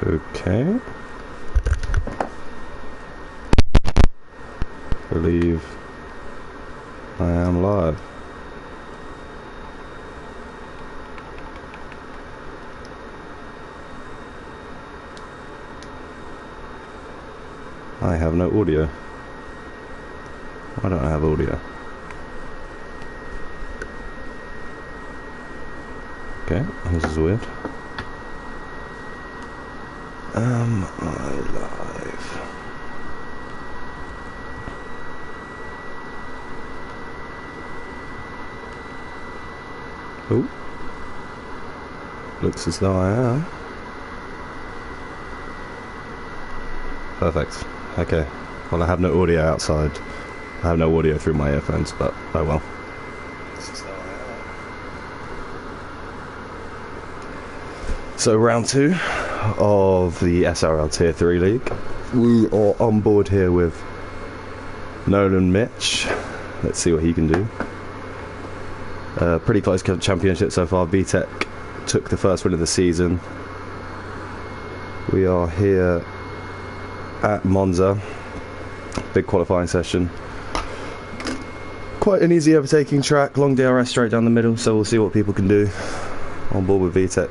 Okay. Believe I am live. I have no audio. Why don't I have audio? Okay, this is weird. Am I live? Oh, looks as though I am. Perfect. Okay. Well, I have no audio outside. I have no audio through my earphones, but oh well. So round 2 of the SRL Tier 3 League. We are on board here with Nolan Mitch. Let's see what he can do. Pretty close championship so far. VTech took the first win of the season. We are here at Monza. Big qualifying session. Quite an easy overtaking track. Long DRS straight down the middle, so we'll see what people can do. On board with VTech,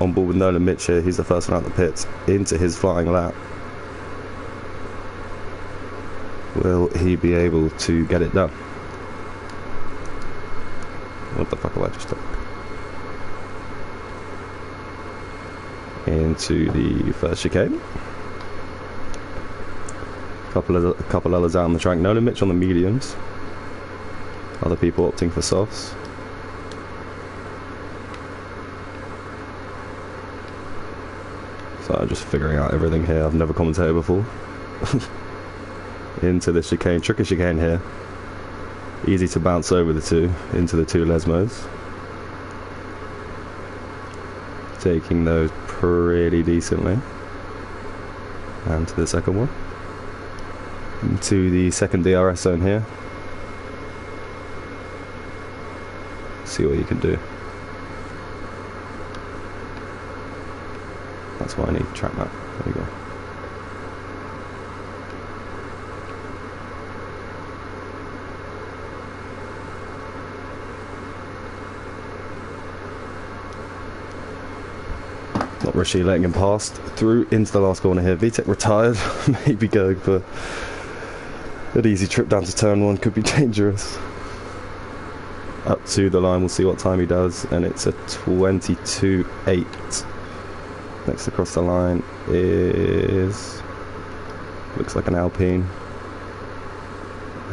on board with Nolan Mitch here. He's the first one out the pits into his flying lap. Will he be able to get it done? What the fuck have I just done? Into the first chicane. Couple others out on the track. Nolan Mitch on the mediums. Other people opting for softs. So I'm just figuring out everything here. I've never commentated before. Into the chicane, tricky chicane here. Easy to bounce over the two, into the two Lesmos. Taking those pretty decently. And to the second one. Into the second DRS zone here. See what you can do. That's why I need track map. There we go. Not Rishi letting him pass through into the last corner here. VTech retired. Maybe going for an easy trip down to turn 1. Could be dangerous. Up to the line. We'll see what time he does. And it's a 22.8. Next across the line is, looks like an Alpine.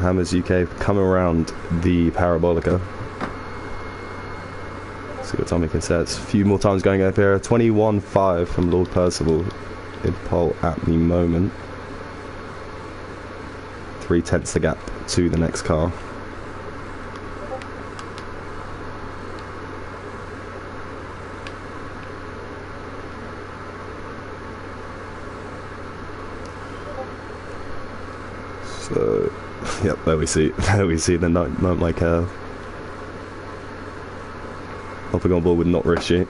Hammers UK coming around the Parabolica. See what time he can set. A few more times going up here. 21.5 from Lord Percival in pole at the moment. 3/10 the gap to the next car. So, yep, there we see the night my curve. Hopping on board with not Rishi.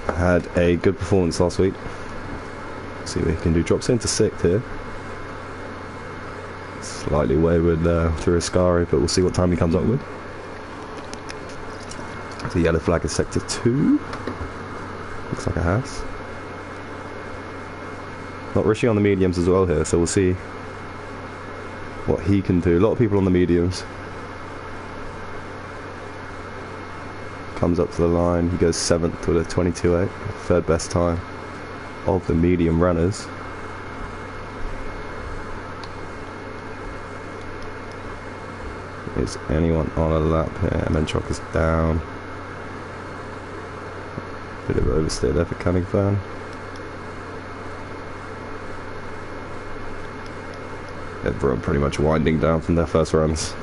Had a good performance last week. See what he can do. Drops into 6th here. Slightly wayward through Ascari, but we'll see what time he comes up with. The yellow flag is sector 2. Looks like a house. Not Rishi on the mediums as well here, so we'll see what he can do. A lot of people on the mediums. Comes up to the line. He goes 7th with a 22.8. Third best time of the medium runners. Is anyone on a lap here? Mentrock is down. Bit of oversteer there for Cunningham. Everyone pretty much winding down from their first runs.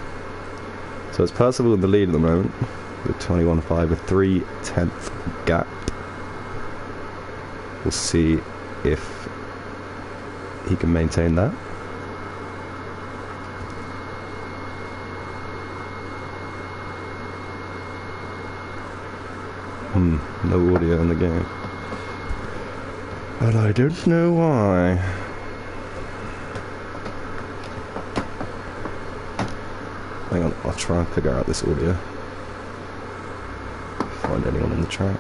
So it's Percival in the lead at the moment with 21.5, a 3/10 gap. We'll see if he can maintain that. No audio in the game. And I don't know why. Hang on, I'll try and figure out this audio. Find anyone on the track.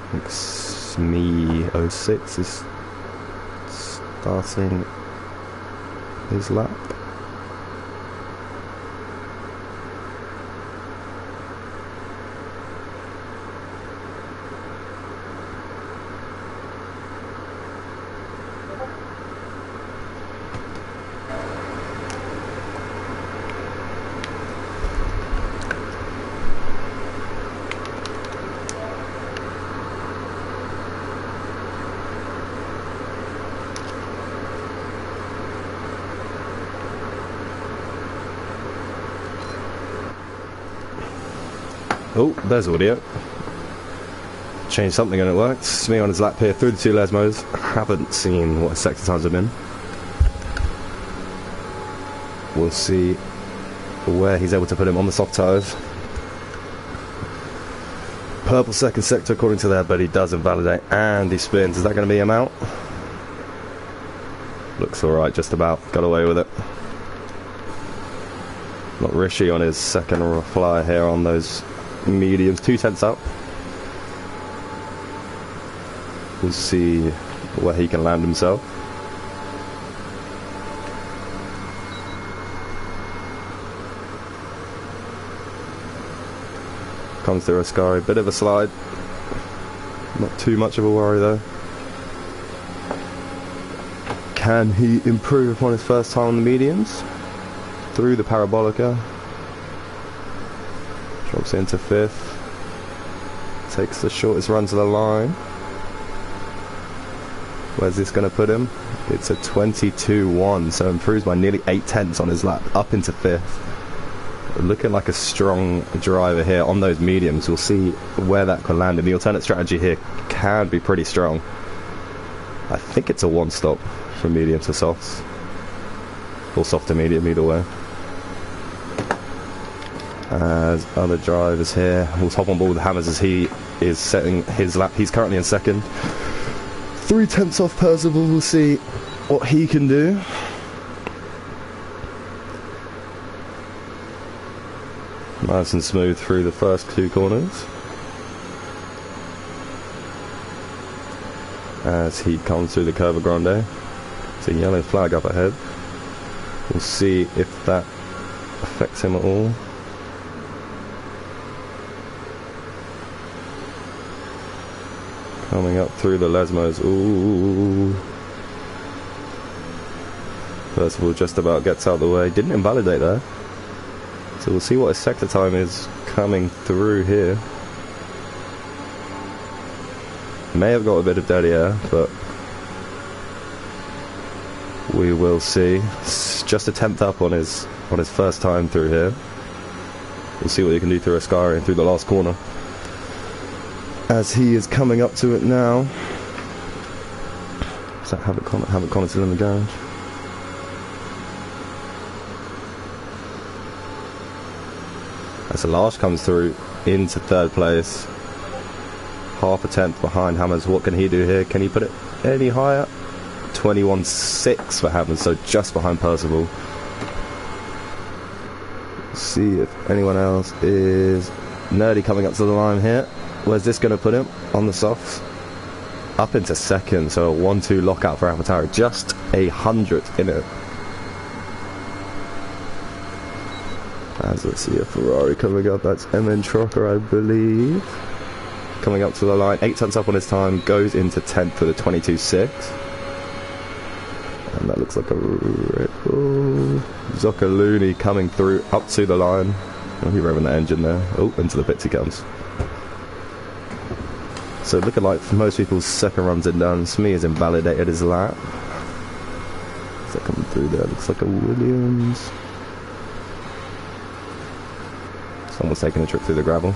I think SME06 is starting his lap. Oh, there's audio. Changed something and it worked. Smee on his lap here through the two Lesmos. Haven't seen what his sector times have been. We'll see where he's able to put him on the soft tyres. Purple second sector according to that, but he does invalidate and he spins. Is that going to be him out? Looks alright, just about. Got away with it. Not Rishi on his second flyer here on those mediums, 2 tenths up. We'll see where he can land himself. Comes through Ascari, bit of a slide. Not too much of a worry though. Can he improve upon his first time on the mediums? Through the Parabolica. Drops into 5th. Takes the shortest run to the line. Where's this going to put him? It's a 22.1, so improves by nearly 8 tenths on his lap, up into 5th. Looking like a strong driver here on those mediums. We'll see where that could land. And the alternate strategy here can be pretty strong. I think it's a 1-stop from medium to softs. Or soft to medium, either way. As other drivers here will hop on board with the hammers as he is setting his lap. He's currently in second. 3 tenths off Percival. We'll see what he can do. Nice and smooth through the first 2 corners. As he comes through the Curva Grande. It's a yellow flag up ahead. We'll see if that affects him at all. Coming up through the Lesmos. Ooh. First of all, just about gets out of the way. Didn't invalidate there. So we'll see what his sector time is coming through here. May have got a bit of dead air, but we will see. It's just a 10th up on his first time through here. We'll see what he can do through Ascari and through the last corner. As he is coming up to it now. Is that Havoc Connor still in the garage? As Lars comes through into 3rd place. Half a tenth behind Hammers. What can he do here? Can he put it any higher? 21.6 for Hammers, so just behind Percival. See if anyone else is Nerdy coming up to the line here. Where's this going to put him? On the softs. Up into second, so a 1-2 lockout for AlphaTauri. Just 100th in it. As let's see a Ferrari coming up. That's MN Trocker, I believe. Coming up to the line. 8 tenths up on his time. Goes into 10th for the 22.6. And that looks like a Red Bull. Zoccolini coming through up to the line. Oh, he's revving the engine there. Oh, into the pits he comes. So looking like for most people's second runs are done. Smee has invalidated his lap. Is that coming through there? Looks like a Williams. Someone's taking a trip through the gravel.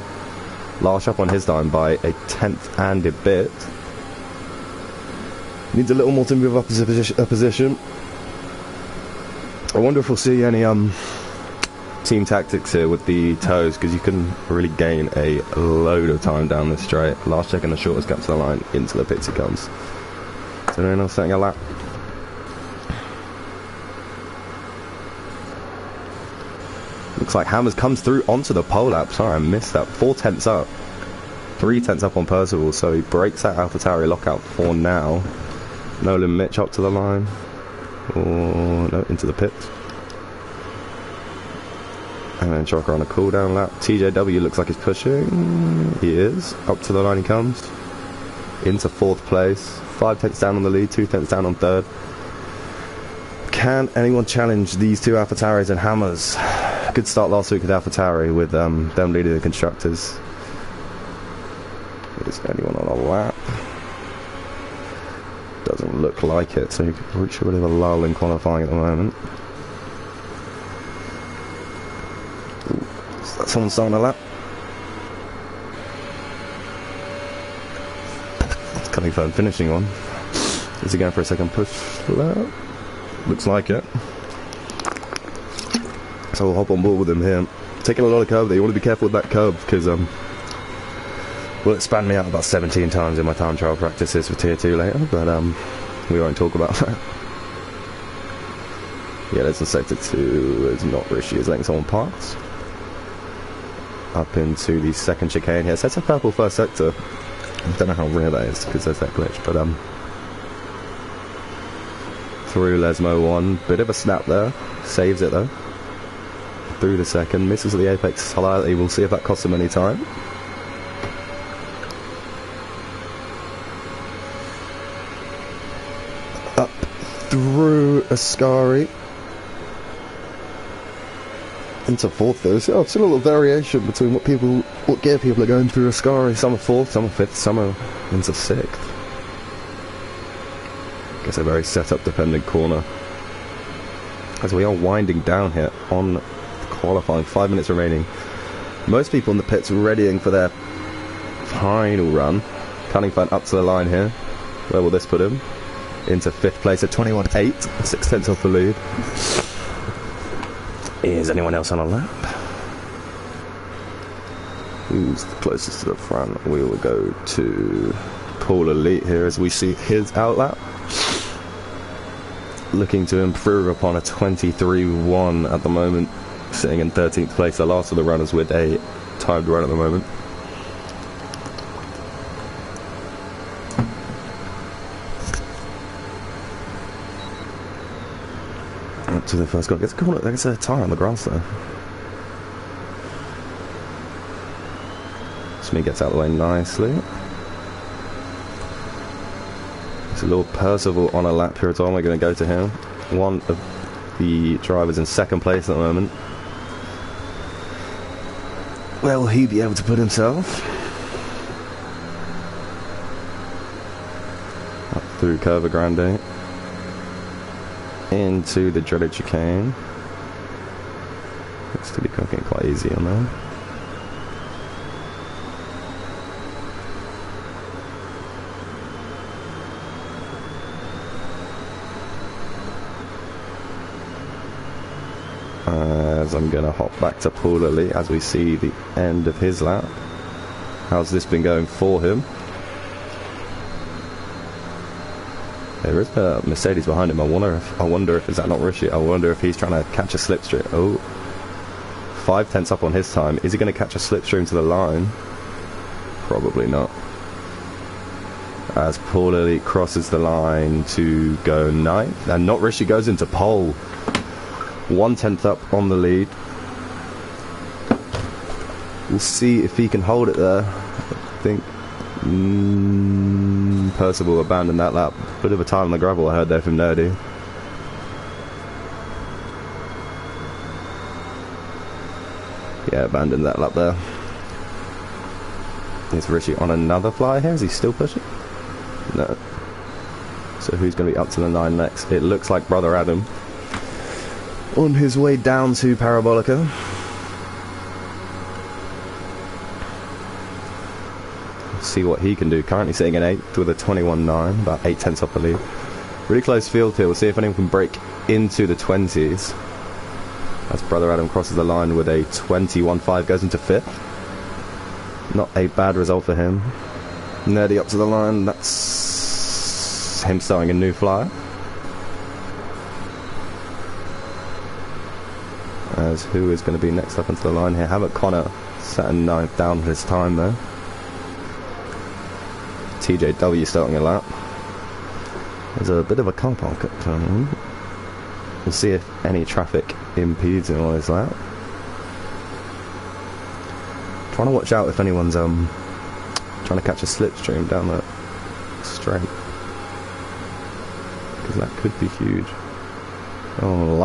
Lars up on his time by a 10th and a bit. Needs a little more to move up a position. I wonder if we'll see any team tactics here with the toes, because you can really gain a load of time down this straight. Last check in the shortest gap to the line, into the pits he comes. So anyone else setting a lap? Looks like Hammers comes through onto the pole lap. Sorry, I missed that. 4 tenths up. 3 tenths up on Percival, so he breaks that AlphaTauri lockout for now. Nolan Mitch up to the line. Or no, into the pits. And then Chocker on a cooldown lap. TJW looks like he's pushing. He is. Up to the line he comes. Into 4th place. 5 tenths down on the lead, 2 tenths down on 3rd. Can anyone challenge these two AlphaTauris and Hammers? Good start last week with AlphaTauri with them leading the constructors. Is anyone on a lap? Doesn't look like it, so you could reach a bit of a lull in qualifying at the moment. Ooh, is that someone starting a lap? It's coming for finishing one. Is he going for a second push lap? Looks like it. So we'll hop on board with him here. Taking a lot of curve there. You want to be careful with that curve because well, it spanned me out about 17 times in my time trial practices for Tier 2 later, but we won't talk about that. Yeah, there's a sector 2, it's not Rishi, is letting someone pass. Up into the second chicane here, so that's a purple first sector. I don't know how rare that is, because there's that glitch, but through Lesmo 1, bit of a snap there, saves it though. Through the second, misses the apex slightly, we'll see if that costs him any time. Through Ascari into 4th there. So, still a little variation between what gear people are going through Ascari. Some are 4th, some are 5th, some are into 6th. Guess a very setup dependent corner. As we are winding down here on qualifying, 5 minutes remaining. Most people in the pits readying for their final run. Cunningham up to the line here. Where will this put him? Into 5th place at 21.8, 6 tenths off the lead. Is anyone else on a lap? Who's the closest to the front? We will go to Paul Elite here as we see his outlap. Looking to improve upon a 23.1 at the moment, sitting in 13th place, the last of the runners with a timed run at the moment. Up to the first goal. Gets a tyre on the grass there. Smee gets out of the way nicely. It's a little Percival on a lap here at all. We're going to go to him. One of the drivers in 2nd place at the moment. Where will he be able to put himself? Up through Curva Grande. Into the dreaded chicane. Looks to be cooking quite easy on there. As I'm going to hop back to Paul Elite as we see the end of his lap. How's this been going for him? There is a Mercedes behind him. I wonder if is that not Rishi? I wonder if he's trying to catch a slipstream. Oh, 5 tenths up on his time. Is he going to catch a slipstream to the line? Probably not. As Paul Elite crosses the line to go 9th, and not Rishi goes into pole. 1 tenth up on the lead. We'll see if he can hold it there. I think Percival abandoned that lap. Bit of a time on the gravel I heard there from Nerdy. Yeah, abandoned that lap there. Is Rishi on another fly here? Is he still pushing? No. So who's going to be up to the 9 next? It looks like Brother Adam. On his way down to Parabolica. See what he can do. Currently sitting in 8th with a 21.9, about 8 tenths off the lead. Really close field here. We'll see if anyone can break into the 20s. As Brother Adam crosses the line with a 21.5, goes into 5th. Not a bad result for him. Nerdy up to the line, that's him starting a new flyer. As who is going to be next up into the line here? Havoc Connor sat in 9th, down his time though. TJW starting a lap. There's a bit of a car park at turn 1. We'll see if any traffic impedes him on his lap. Trying to watch out if anyone's trying to catch a slipstream down that straight, because that could be huge. Oh,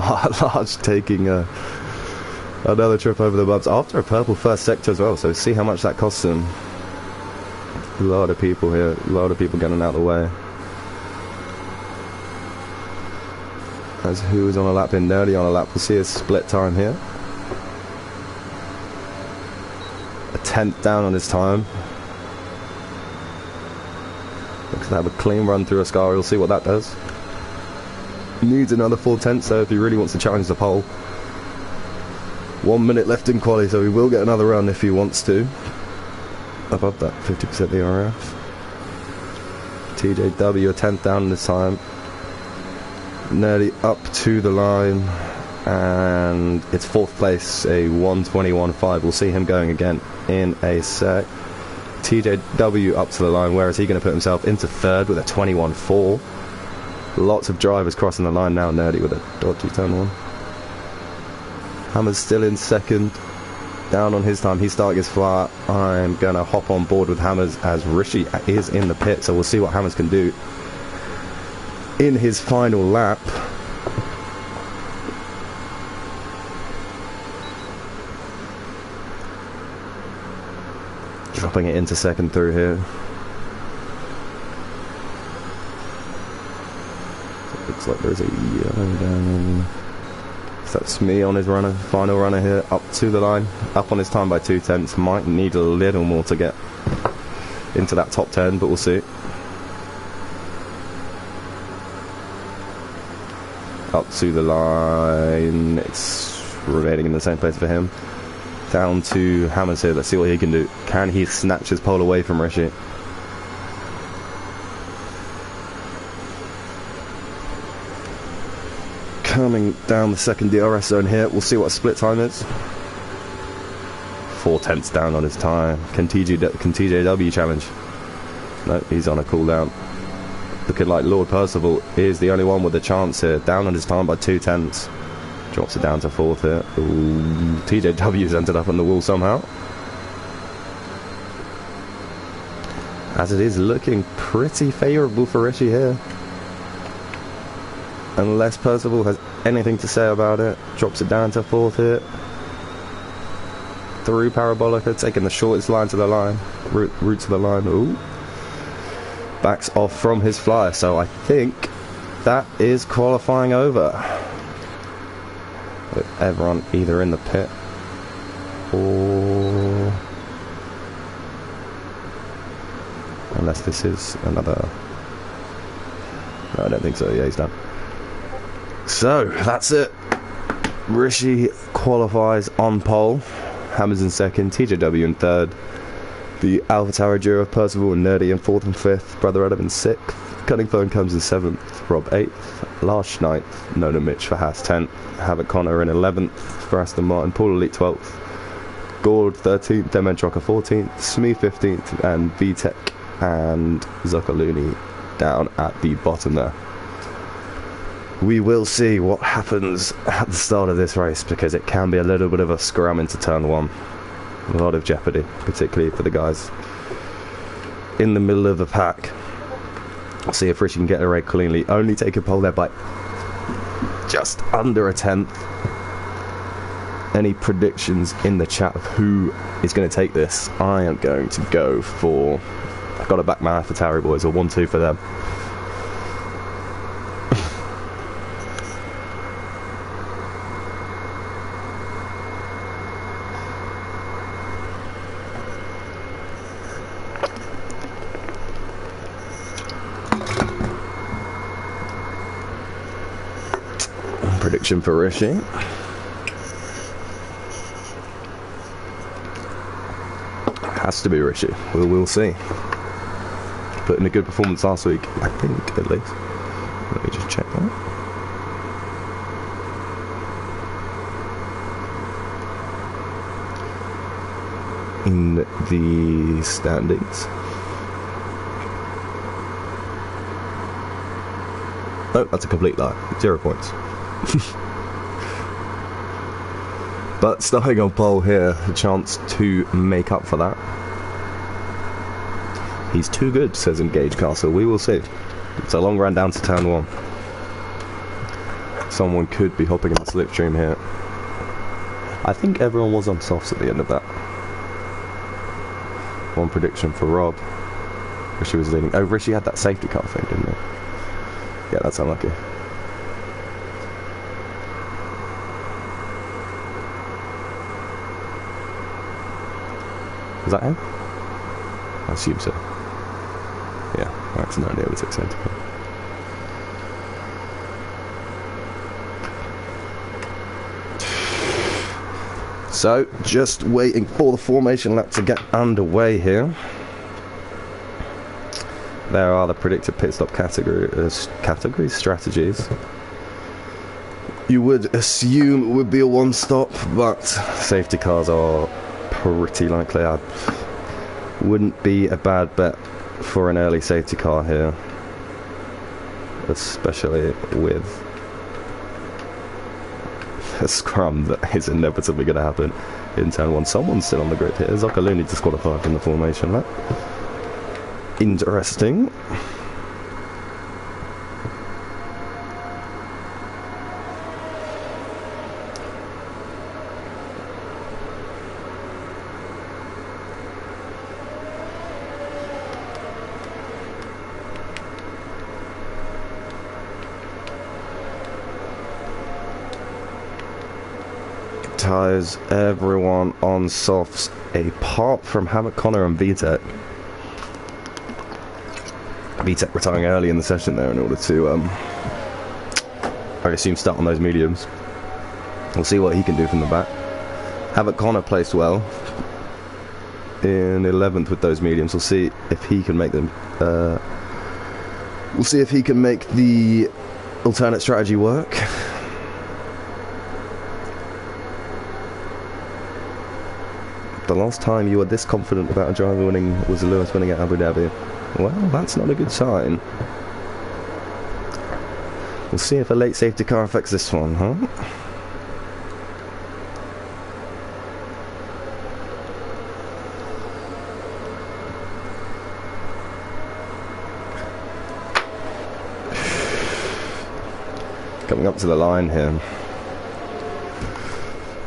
Large taking another trip over the bumps after a purple first sector as well, so see how much that costs him. A lot of people here, a lot of people getting out of the way. As who is on a lap in, Nerdy on a lap. We'll see a split time here. A 10th down on his time. Looks to have a clean run through a scar. We'll see what that does. Needs another 4/10, so if he really wants to challenge the pole. 1 minute left in quali, so he will get another run if he wants to. Above that 50% ERF. TJW a 10th down this time. Nerdy up to the line, and it's 4th place, a 1:21.5. We'll see him going again in a sec. TJW up to the line. Where is he going to put himself? Into 3rd with a 21.4. Lots of drivers crossing the line now. Nerdy with a dodgy turn 1. Hammer's still in 2nd, down on his time. He's starting his flat. I'm going to hop on board with Hammers as Rishi is in the pit, so we'll see what Hammers can do in his final lap. Dropping it into 2nd through here. It looks like there's a yellow down. So that's me on his runner, final runner here, up to the line, up on his time by 2/10. Might need a little more to get into that top 10, but we'll see. Up to the line, it's remaining in the same place for him. Down to Hammers here, let's see what he can do. Can he snatch his pole away from Rishi? Coming down the 2nd DRS zone here, we'll see what a split time is. 4/10 down on his time. Can TJW challenge? No, he's on a cooldown. Looking like Lord Percival is the only one with a chance here. Down on his time by 2/10. Drops it down to 4th here. Ooh, TJW's ended up on the wall somehow. As it is looking pretty favourable for Rishi here. Unless Percival has anything to say about it. Drops it down to 4th here. Through Parabolica, taking the shortest line to the line. Route to the line. Ooh. Backs off from his flyer, so I think that is qualifying over. With everyone either in the pit or... unless this is another... no, I don't think so. Yeah, he's done. So, that's it. Rishi qualifies on pole. Hammers in 2nd, TJW in 3rd. The Alpha Tower duo of Percival and Nerdy in 4th and 5th. Brother Adam in 6th. Cutting Phone comes in 7th. Rob 8th. Large 9th. Nona Mitch for Haas 10th. Havoc Connor in 11th for Aston Martin. Paul Elite 12th. Gord 13th. Dementrocker 14th. Smee 15th. And VTech and Zuccoluni down at the bottom there. We will see what happens at the start of this race, because it can be a little bit of a scrum into turn 1. A lot of jeopardy, particularly for the guys in the middle of the pack. We'll see if Rishi can get a race cleanly. Only take a pole there by just under a 10th. Any predictions in the chat of who is going to take this? I am going to go for... I've got to back my AlphaTauri boys, or 1-2 for them. Prediction for Rishi. Has to be Rishi. We'll see. Put in a good performance last week, I think, at least. Let me just check that. In the standings. Oh, that's a complete lie. 0 points. But starting on pole here, a chance to make up for that. He's too good, says Engage Castle. We will see. It's a long run down to turn 1. Someone could be hopping in the slipstream here. I think everyone was on softs at the end of that. One prediction for Rob. Rishi was leading. Oh, Rishi had that safety car thing, didn't he? Yeah, that's unlucky. Was that him? I assume so. Yeah, I accidentally overtook safety car. So, just waiting for the formation lap to get underway here. There are the predicted pit stop categories, strategies. You would assume it would be a one-stop, but safety cars are pretty likely. I wouldn't be a bad bet for an early safety car here, especially with a scrum that is inevitably going to happen in turn 1. Someone's still on the grid here. Zoccolini disqualified from the formation lap. Interesting. Tyres, everyone on softs apart from Hammock, Connor and VTEC. VTEC retiring early in the session there in order to, I assume, start on those mediums. We'll see what he can do from the back. Hammock Connor placed well in 11th with those mediums. We'll see if he can make them. We'll see if he can make the alternate strategy work. The last time you were this confident about a driver winning was Lewis winning at Abu Dhabi. Well, that's not a good sign. We'll see if a late safety car affects this one, huh? Coming up to the line here.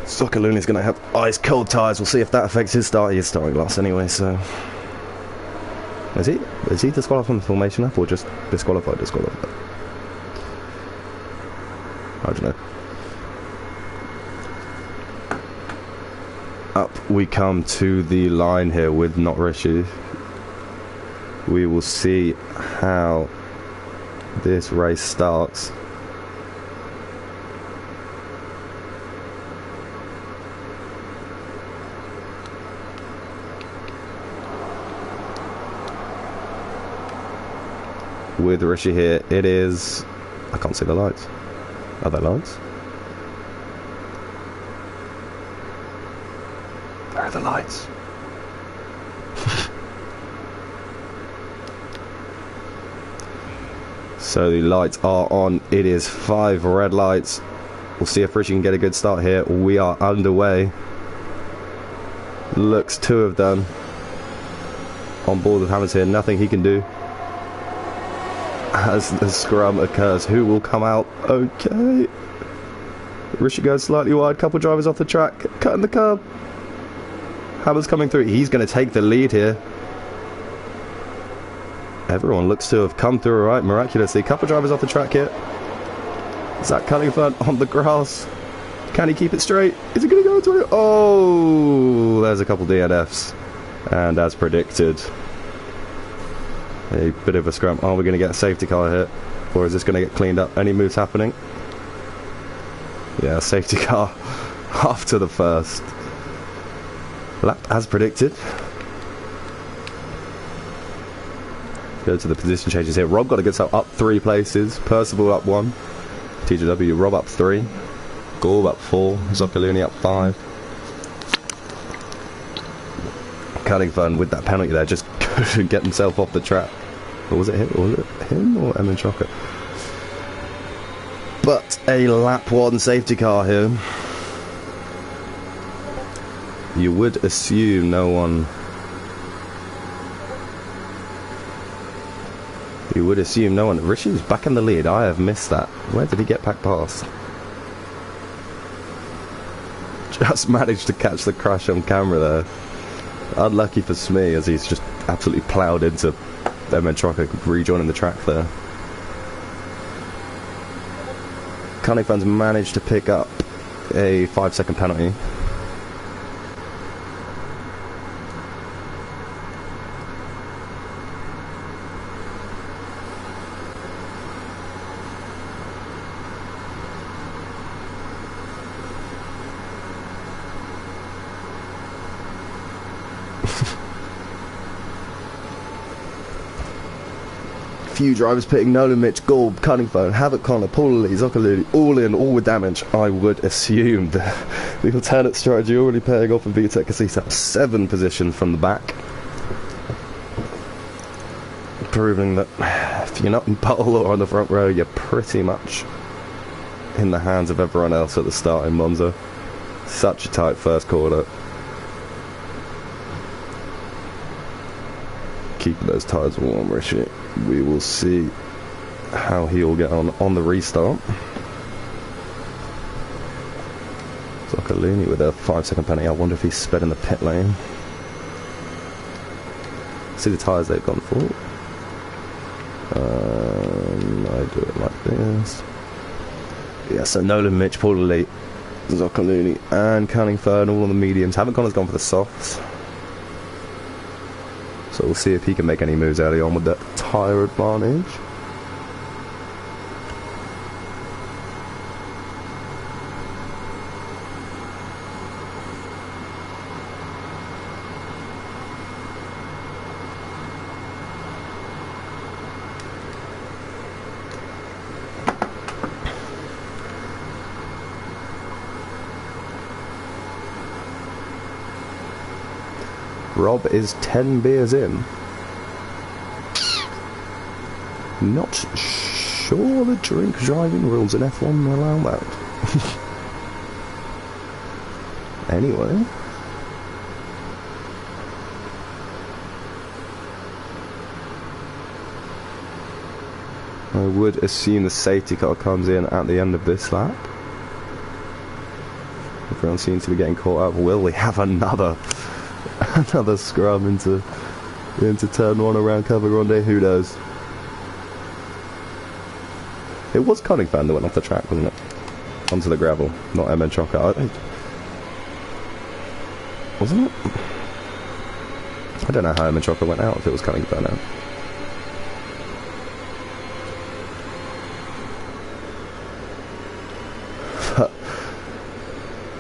Zoccolini's going to have ice cold tyres. We'll see if that affects his start. He is starting last anyway, so... Is he disqualified from the formation lap or just disqualified? I don't know. Up we come to the line here with not Rishi. We will see how this race starts. With Rishi here, it is... I can't see the lights. Are there lights? Where are the lights? So the lights are on. It is 5 red lights. We'll see if Rishi can get a good start here. We are underway. Looks 2 of them on board with Hammers here. Nothing he can do. As the scrum occurs, who will come out? Okay. Rishi goes slightly wide, couple drivers off the track, cutting the curb. Hammer's coming through. He's going to take the lead here. Everyone looks to have come through alright, miraculously. Couple drivers off the track here. Zach Cunnington on the grass. Can he keep it straight? Is he going to go to it? Oh, there's a couple DNFs. And as predicted, a bit of a scrum. Are we going to get a safety car here? Or is this going to get cleaned up? Any moves happening? Yeah, safety car after the first lap, as predicted. Go to the position changes here. Rob got to get up 3 places. Percival up 1. TJW, Rob up 3. Gorb up 4. Zoccolini up 5. Cunnington with that penalty there just couldn't get himself off the track. Or was it him? Or Emin Chocker? But a lap 1 safety car here. You would assume no one... You would assume no one... Rishi's back in the lead. I have missed that. Where did he get back past? Just managed to catch the crash on camera there. Unlucky for Smee, as he's just absolutely ploughed into Emin Chocker, rejoining the track there. Cunnington's managed to pick up a 5-second penalty. Few drivers pitting: Nolan, Mitch, Gorb, Cunnington, Havoc, Connor, Paul Lee, Zoccolini, all in, all with damage. I would assume the alternate strategy already paying off in VTEC, because he's up 7 positions from the back. Proving that if you're not in pole or on the front row, you're pretty much in the hands of everyone else at the start in Monza. Such a tight first quarter. Keeping those tyres warm, Rishi. We will see how he'll get on the restart. Zoccolini with a 5-second penalty. I wonder if he's sped in the pit lane. See the tyres they've gone for. I do it like this. Yeah, so Nolan, Mitch, Paul Elite, Zoccolini and Cunnington all on the mediums. Haven't Connor's gone for the softs. So we'll see if he can make any moves early on with that tyre advantage. Rob is 10 beers in. Not sure the drink driving rules in F1 allow that. Anyway. I would assume the safety car comes in at the end of this lap. Everyone seems to be getting caught up. Will we have another scrum into turn 1 around Cover Grande? Who knows? It was Cunnington that went off the track, wasn't it? Onto the gravel, not Emin Chocker. Wasn't it? I don't know how Emin Chocker went out, if it was Cunnington out.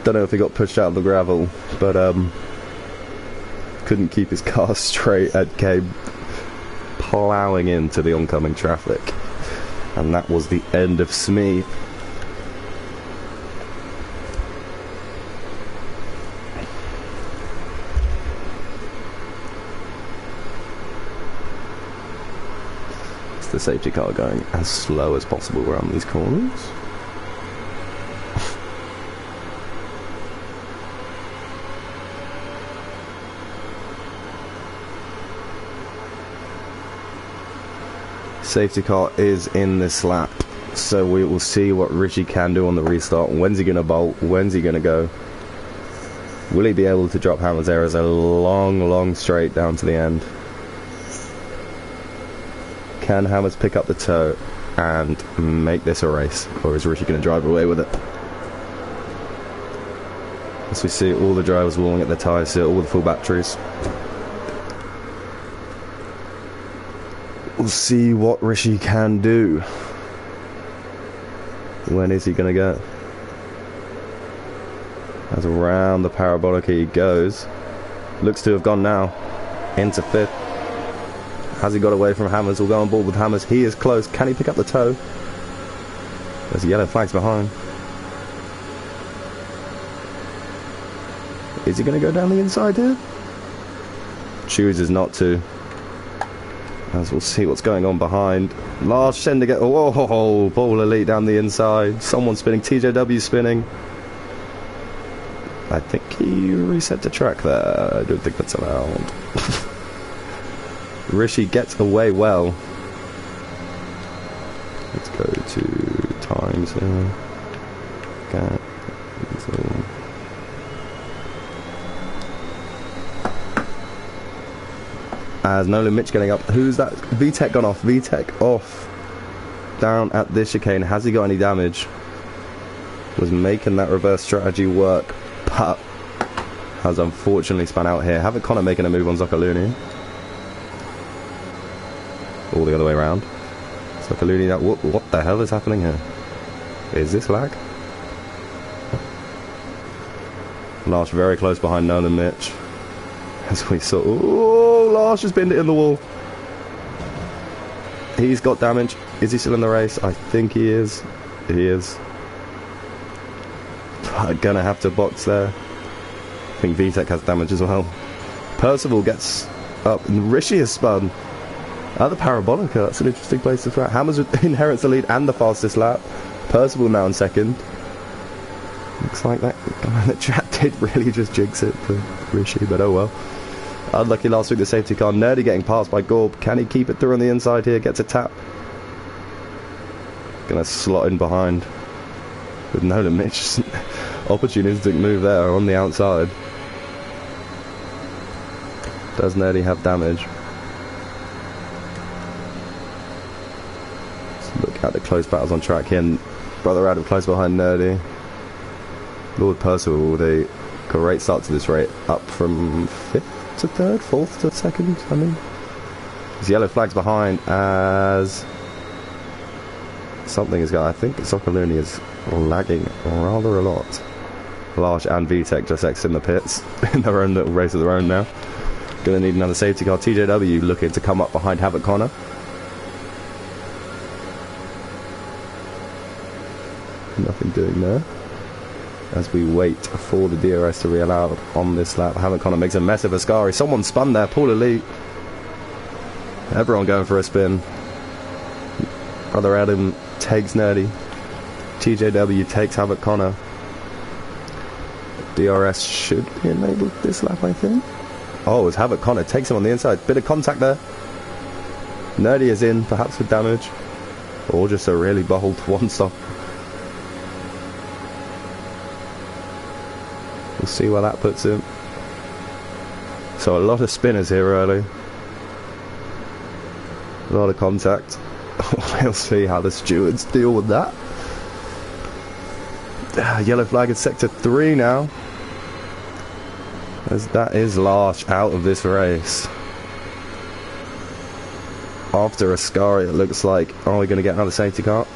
Don't know if he got pushed out of the gravel, but couldn't keep his car straight and came ploughing into the oncoming traffic. And that was the end of Smee. It's the safety car going as slow as possible around these corners. Safety car is in this lap, so we will see what Richie can do on the restart. When's he going to bolt? When's he going to go? Will he be able to drop Hammer's there as a long straight down to the end? Can Hammers pick up the toe and make this a race, or is Richie going to drive away with it? As we see all the drivers warming at their tyres, all the full batteries. We'll see what Rishi can do. When is he going to go? As around the parabolic he goes. Looks to have gone now. Into 5th. Has he got away from Hammers? We'll go on board with Hammers. He is close. Can he pick up the toe? There's yellow flags behind. Is he going to go down the inside here? Chooses not to. As we'll see what's going on behind. Large Shendiger. Oh, Ball Elite down the inside. Someone spinning. TJW spinning. I think he reset the track there. I don't think that's allowed. Rishi gets away well. Let's go to times here. Okay. As Nolan Mitch getting up. Who's that? VTech gone off. VTech off. Down at this chicane. Has he got any damage? Was making that reverse strategy work, but has unfortunately spun out here. Havoc Connor making a move on Zoccoluni. All the other way around. Zoccoluni, what the hell is happening here? Is this lag? Larsh very close behind Nolan Mitch. As we saw, oh, Larsh has binned it in the wall. He's got damage. Is he still in the race? I think he is. He is. I'm gonna have to box there. I think VTech has damage as well. Percival gets up, and Rishi has spun. The Parabolica, that's an interesting place to throw. Hammers inherits the lead and the fastest lap. Percival now in second. Looks like that guy in the chat did really just jinx it for Rishi, but oh well. Unlucky last week, the safety car. Nerdy getting passed by Gorb. Can he keep it through on the inside here? Gets a tap. Gonna slot in behind. With Nolan Mitch. Opportunistic move there on the outside. Does Nerdy have damage? Let's look at the close battles on track here. And Brother Adam close behind Nerdy. Lord Percival with a great start to this race. Up from 5th to 3rd, 4th to 2nd, I mean. There's yellow flags behind as something is going. I think Zoccoluni is lagging rather a lot. Large and VTech just exiting the pits in their own little race of their own now. Gonna need another safety car. TJW looking to come up behind Havoc Connor. Nothing doing there. As we wait for the DRS to be allowed on this lap. Havoc Connor makes a mess of Ascari. Someone spun there. Paul Elite. Everyone going for a spin. Brother Adam takes Nerdy. TJW takes Havoc Connor. DRS should be enabled this lap, I think. Oh, it's Havoc Connor. Takes him on the inside. Bit of contact there. Nerdy is in, perhaps with damage. Or just a really bold one stop. We'll see where that puts him. So a lot of spinners here early. A lot of contact. We'll see how the stewards deal with that. Yellow flag in sector 3 now. As that is Larsh out of this race. After Ascari, it looks like, are we going to get another safety car?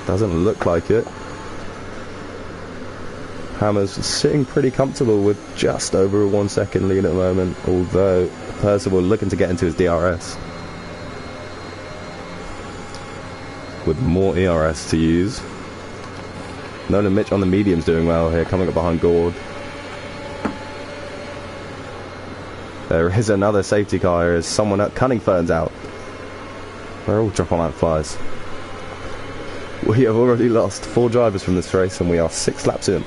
Doesn't look like it. Hammers sitting pretty comfortable with just over a 1 second lead at the moment, although Percival looking to get into his DRS. With more ERS to use. Nolan Mitch on the mediums doing well here, coming up behind Gord. There is another safety car here as someone at Cunningfern's out. They're all drop on out flies. We have already lost 4 drivers from this race and we are 6 laps in.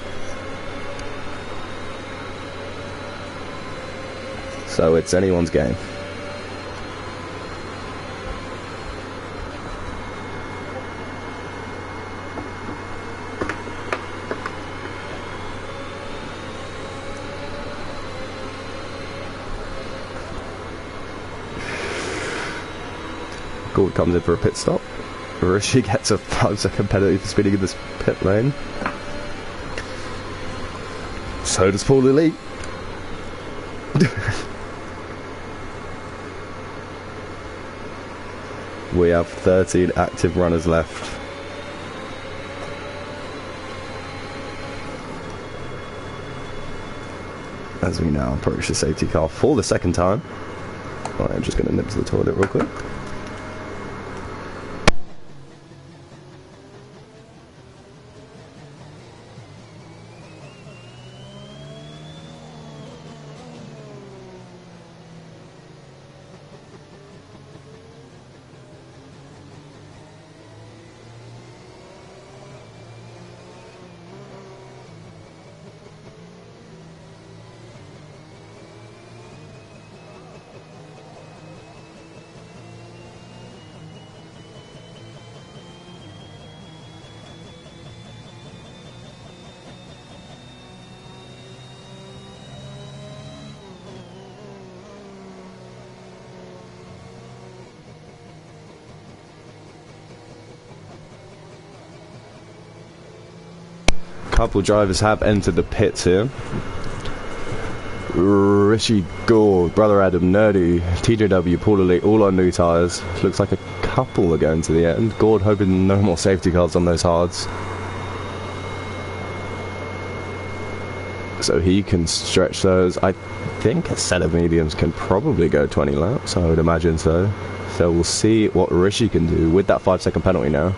So it's anyone's game. Gould comes in for a pit stop. Rishi gets a 5-second penalty for speeding in this pit lane. So does Paul Elite. We have 13 active runners left. As we now approach the safety car for the second time. I'm just going to nip to the toilet real quick. Couple drivers have entered the pits here. Rishi Gord, Brother Adam, Nerdy, TJW, Paul Elite, all on new tyres. Looks like a couple are going to the end. Gord hoping no more safety cars on those hards, so he can stretch those. I think a set of mediums can probably go 20 laps, I would imagine so. So we'll see what Rishi can do with that 5-second penalty now.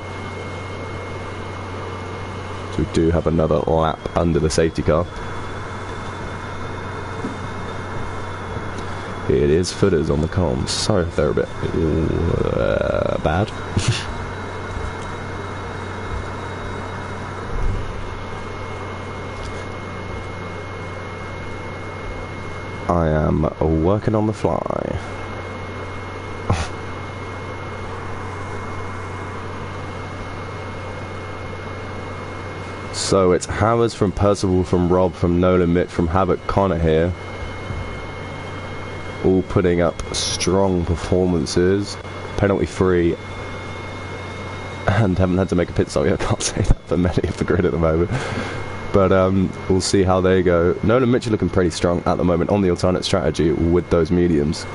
So we do have another lap under the safety car. It is footers on the comms. Sorry if they're a bit bad. I am working on the fly. So it's Hammers from Percival, from Rob, from Nolan, Mitch, from Havoc, Connor here. All putting up strong performances. Penalty free. And haven't had to make a pit stop yet. I can't say that for many of the grid at the moment. But we'll see how they go. Nolan Mitchell looking pretty strong at the moment on the alternate strategy with those mediums.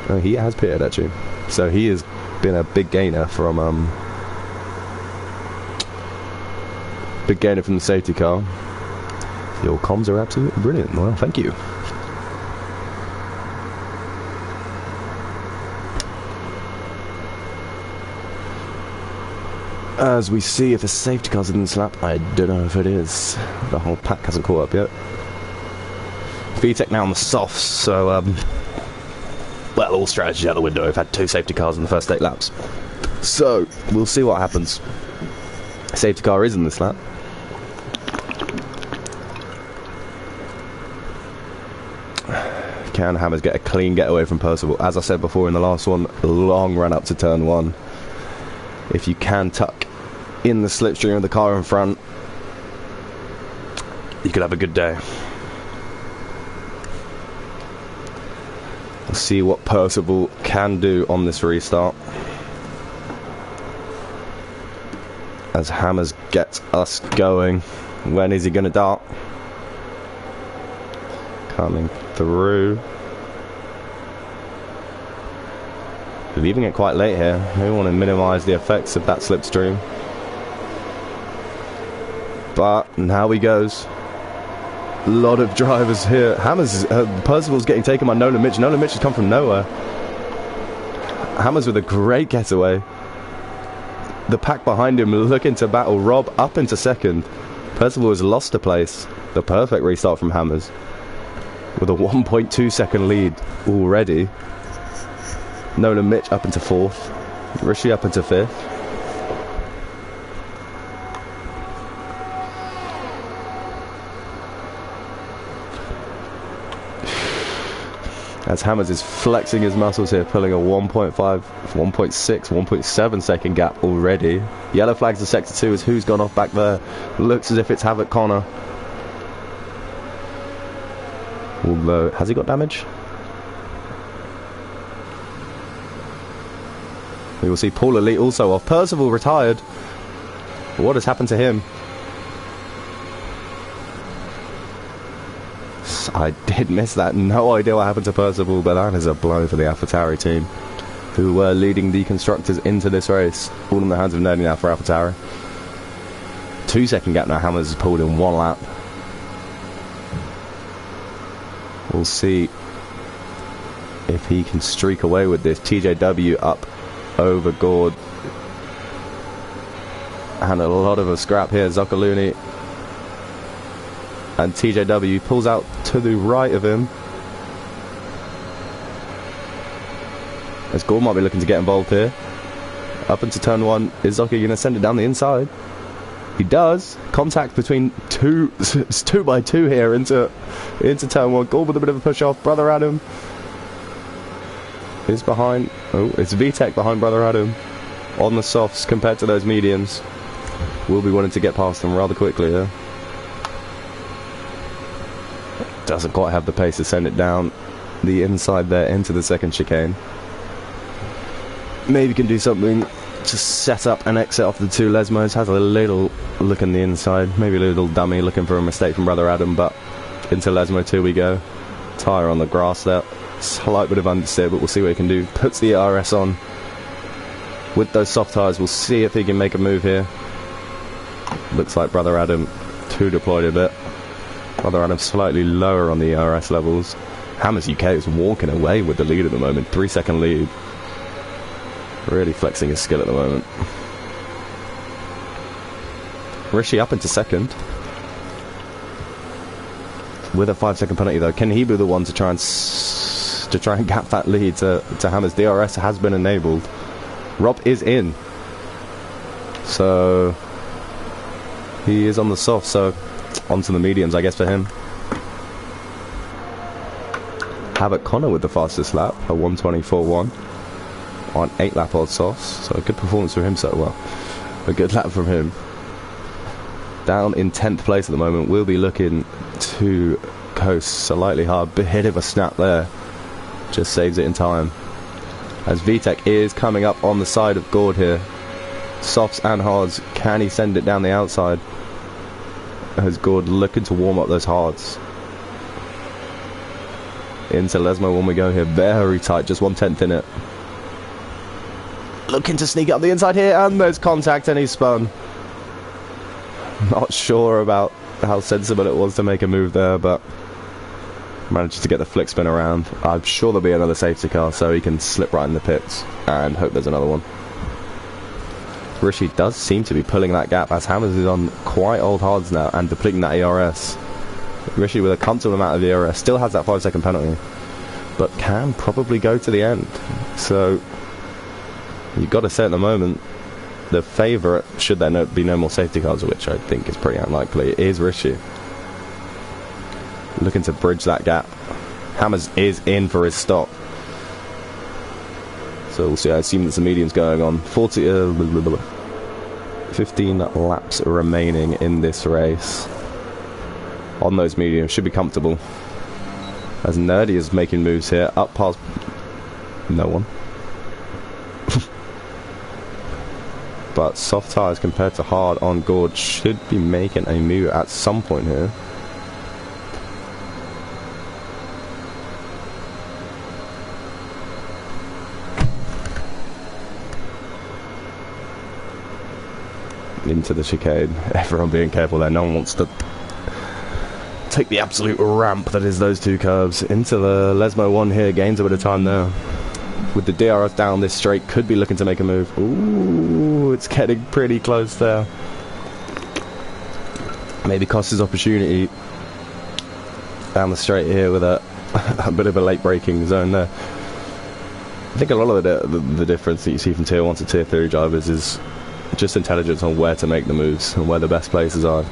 Oh, he has pitted actually. So he has been a big gainer from the safety car. Your comms are absolutely brilliant. Well, thank you. As we see if the safety car's in this lap, I don't know if it is. The whole pack hasn't caught up yet. VTEC now on the softs, so well, all strategy out the window. We've had 2 safety cars in the first 8 laps, so we'll see what happens. Safety car is in this lap. Can Hammers get a clean getaway from Percival? As I said before in the last one, long run up to turn 1. If you can tuck in the slipstream of the car in front, you could have a good day. We'll see what Percival can do on this restart, as Hammers gets us going. When is he going to dart? Coming through. Leaving it quite late here. We want to minimise the effects of that slipstream. But now he goes. A lot of drivers here. Hammers, Percival's getting taken by Nolan Mitch. Nolan Mitch has come from nowhere. Hammers with a great getaway. The pack behind him looking to battle Rob up into second. Percival has lost a place. The perfect restart from Hammers, with a 1.2 second lead already. Nolan Mitch up into 4th. Rishi up into 5th. As Hammers is flexing his muscles here, pulling a 1.5, 1.6, 1.7 second gap already. Yellow flags to sector 2 as who's gone off back there. Looks as if it's Havoc Connor. Although, has he got damage? We will see Paul Elite also off. Percival retired. What has happened to him? I did miss that. No idea what happened to Percival, but that is a blow for the AlphaTauri team, who were leading the constructors into this race. All in the hands of Nerdy now for AlphaTauri. 2 second gap now. Hammers has pulled in 1 lap. We'll see if he can streak away with this. TJW up over Gord. And a lot of a scrap here. Zuccolini. And TJW pulls out to the right of him. As Gord might be looking to get involved here. Up into turn one. Is Zocchi going to send it down the inside? He does. Contact between two. It's 2x2 here into turn one. Gord with a bit of a push off. Brother Adam is behind. Oh, it's VTech behind Brother Adam on the softs compared to those mediums. Will be wanting to get past them rather quickly here. Doesn't quite have the pace to send it down the inside there into the second chicane. Maybe can do something to set up an exit off the two Lesmos. Has a little look in the inside. Maybe a little dummy looking for a mistake from Brother Adam, but into Lesmo 2 we go. Tyre on the grass there. Slight bit of understeer, but we'll see what he can do. Puts the RS on with those soft tyres. We'll see if he can make a move here. Looks like Brother Adam too deployed a bit. Brother Adam slightly lower on the RS levels. Hammers UK is walking away with the lead at the moment. 3-second lead. Really flexing his skill at the moment. Rishi up into second. With a 5-second penalty though. Can he be the one to try and gap that lead to Hammers? DRS has been enabled. Rob is in. So he is on the soft, so onto the mediums I guess for him. Havoc Connor with the fastest lap, a 1:24.1 on 8 lap odd softs, so a good performance from him so well. A good lap from him. Down in 10th place at the moment. We'll be looking to coast slightly hard. Bit of a snap there. Just saves it in time. As VTech is coming up on the side of Gord here. Softs and hards. Can he send it down the outside? As Gord looking to warm up those hards. Into Lesmo when we go here. Very tight. Just 1/10 in it. Looking to sneak up the inside here, and there's contact and he's spun. Not sure about how sensible it was to make a move there, but manages to get the flick spin around. I'm sure there'll be another safety car so he can slip right in the pits and hope there's another one. Rishi does seem to be pulling that gap as Hammers is on quite old hards now and depleting that ERS. Rishi with a comfortable amount of ERS still has that 5-second penalty, but can probably go to the end. So you've got to say at the moment, the favourite, should there be no more safety cars, which I think is pretty unlikely, is Rishi. Looking to bridge that gap. Hammers is in for his stop. So we'll see. I assume there's some mediums going on. 15 laps remaining in this race. On those mediums, should be comfortable. As Nerdy is making moves here, up past no one. But soft tyres compared to hard on Gord should be making a move at some point here. Into the chicane. Everyone being careful there. No one wants to take the absolute ramp that is those two curves. Into the Lesmo 1 here. Gains a bit of time there. With the DRS down this straight, could be looking to make a move. Ooh, it's getting pretty close there. Maybe cost his opportunity down the straight here with a bit of a late braking zone there. I think a lot of the difference that you see from Tier 1 to Tier 3 drivers is just intelligence on where to make the moves and where the best places are.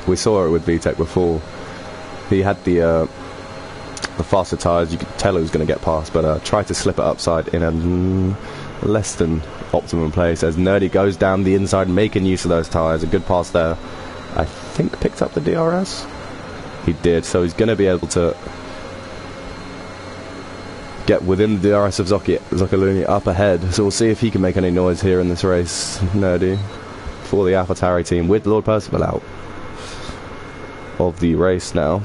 We saw it with VTech before. He had the faster tyres, you could tell he was going to get past, but tried to slip it upside in a less than optimum place as Nerdy goes down the inside, making use of those tyres. A good pass there. I think picked up the DRS. He did, so he's going to be able to get within the DRS of Zuccolini up ahead. So we'll see if he can make any noise here in this race. Nerdy for the AlphaTauri team with Lord Percival out of the race now,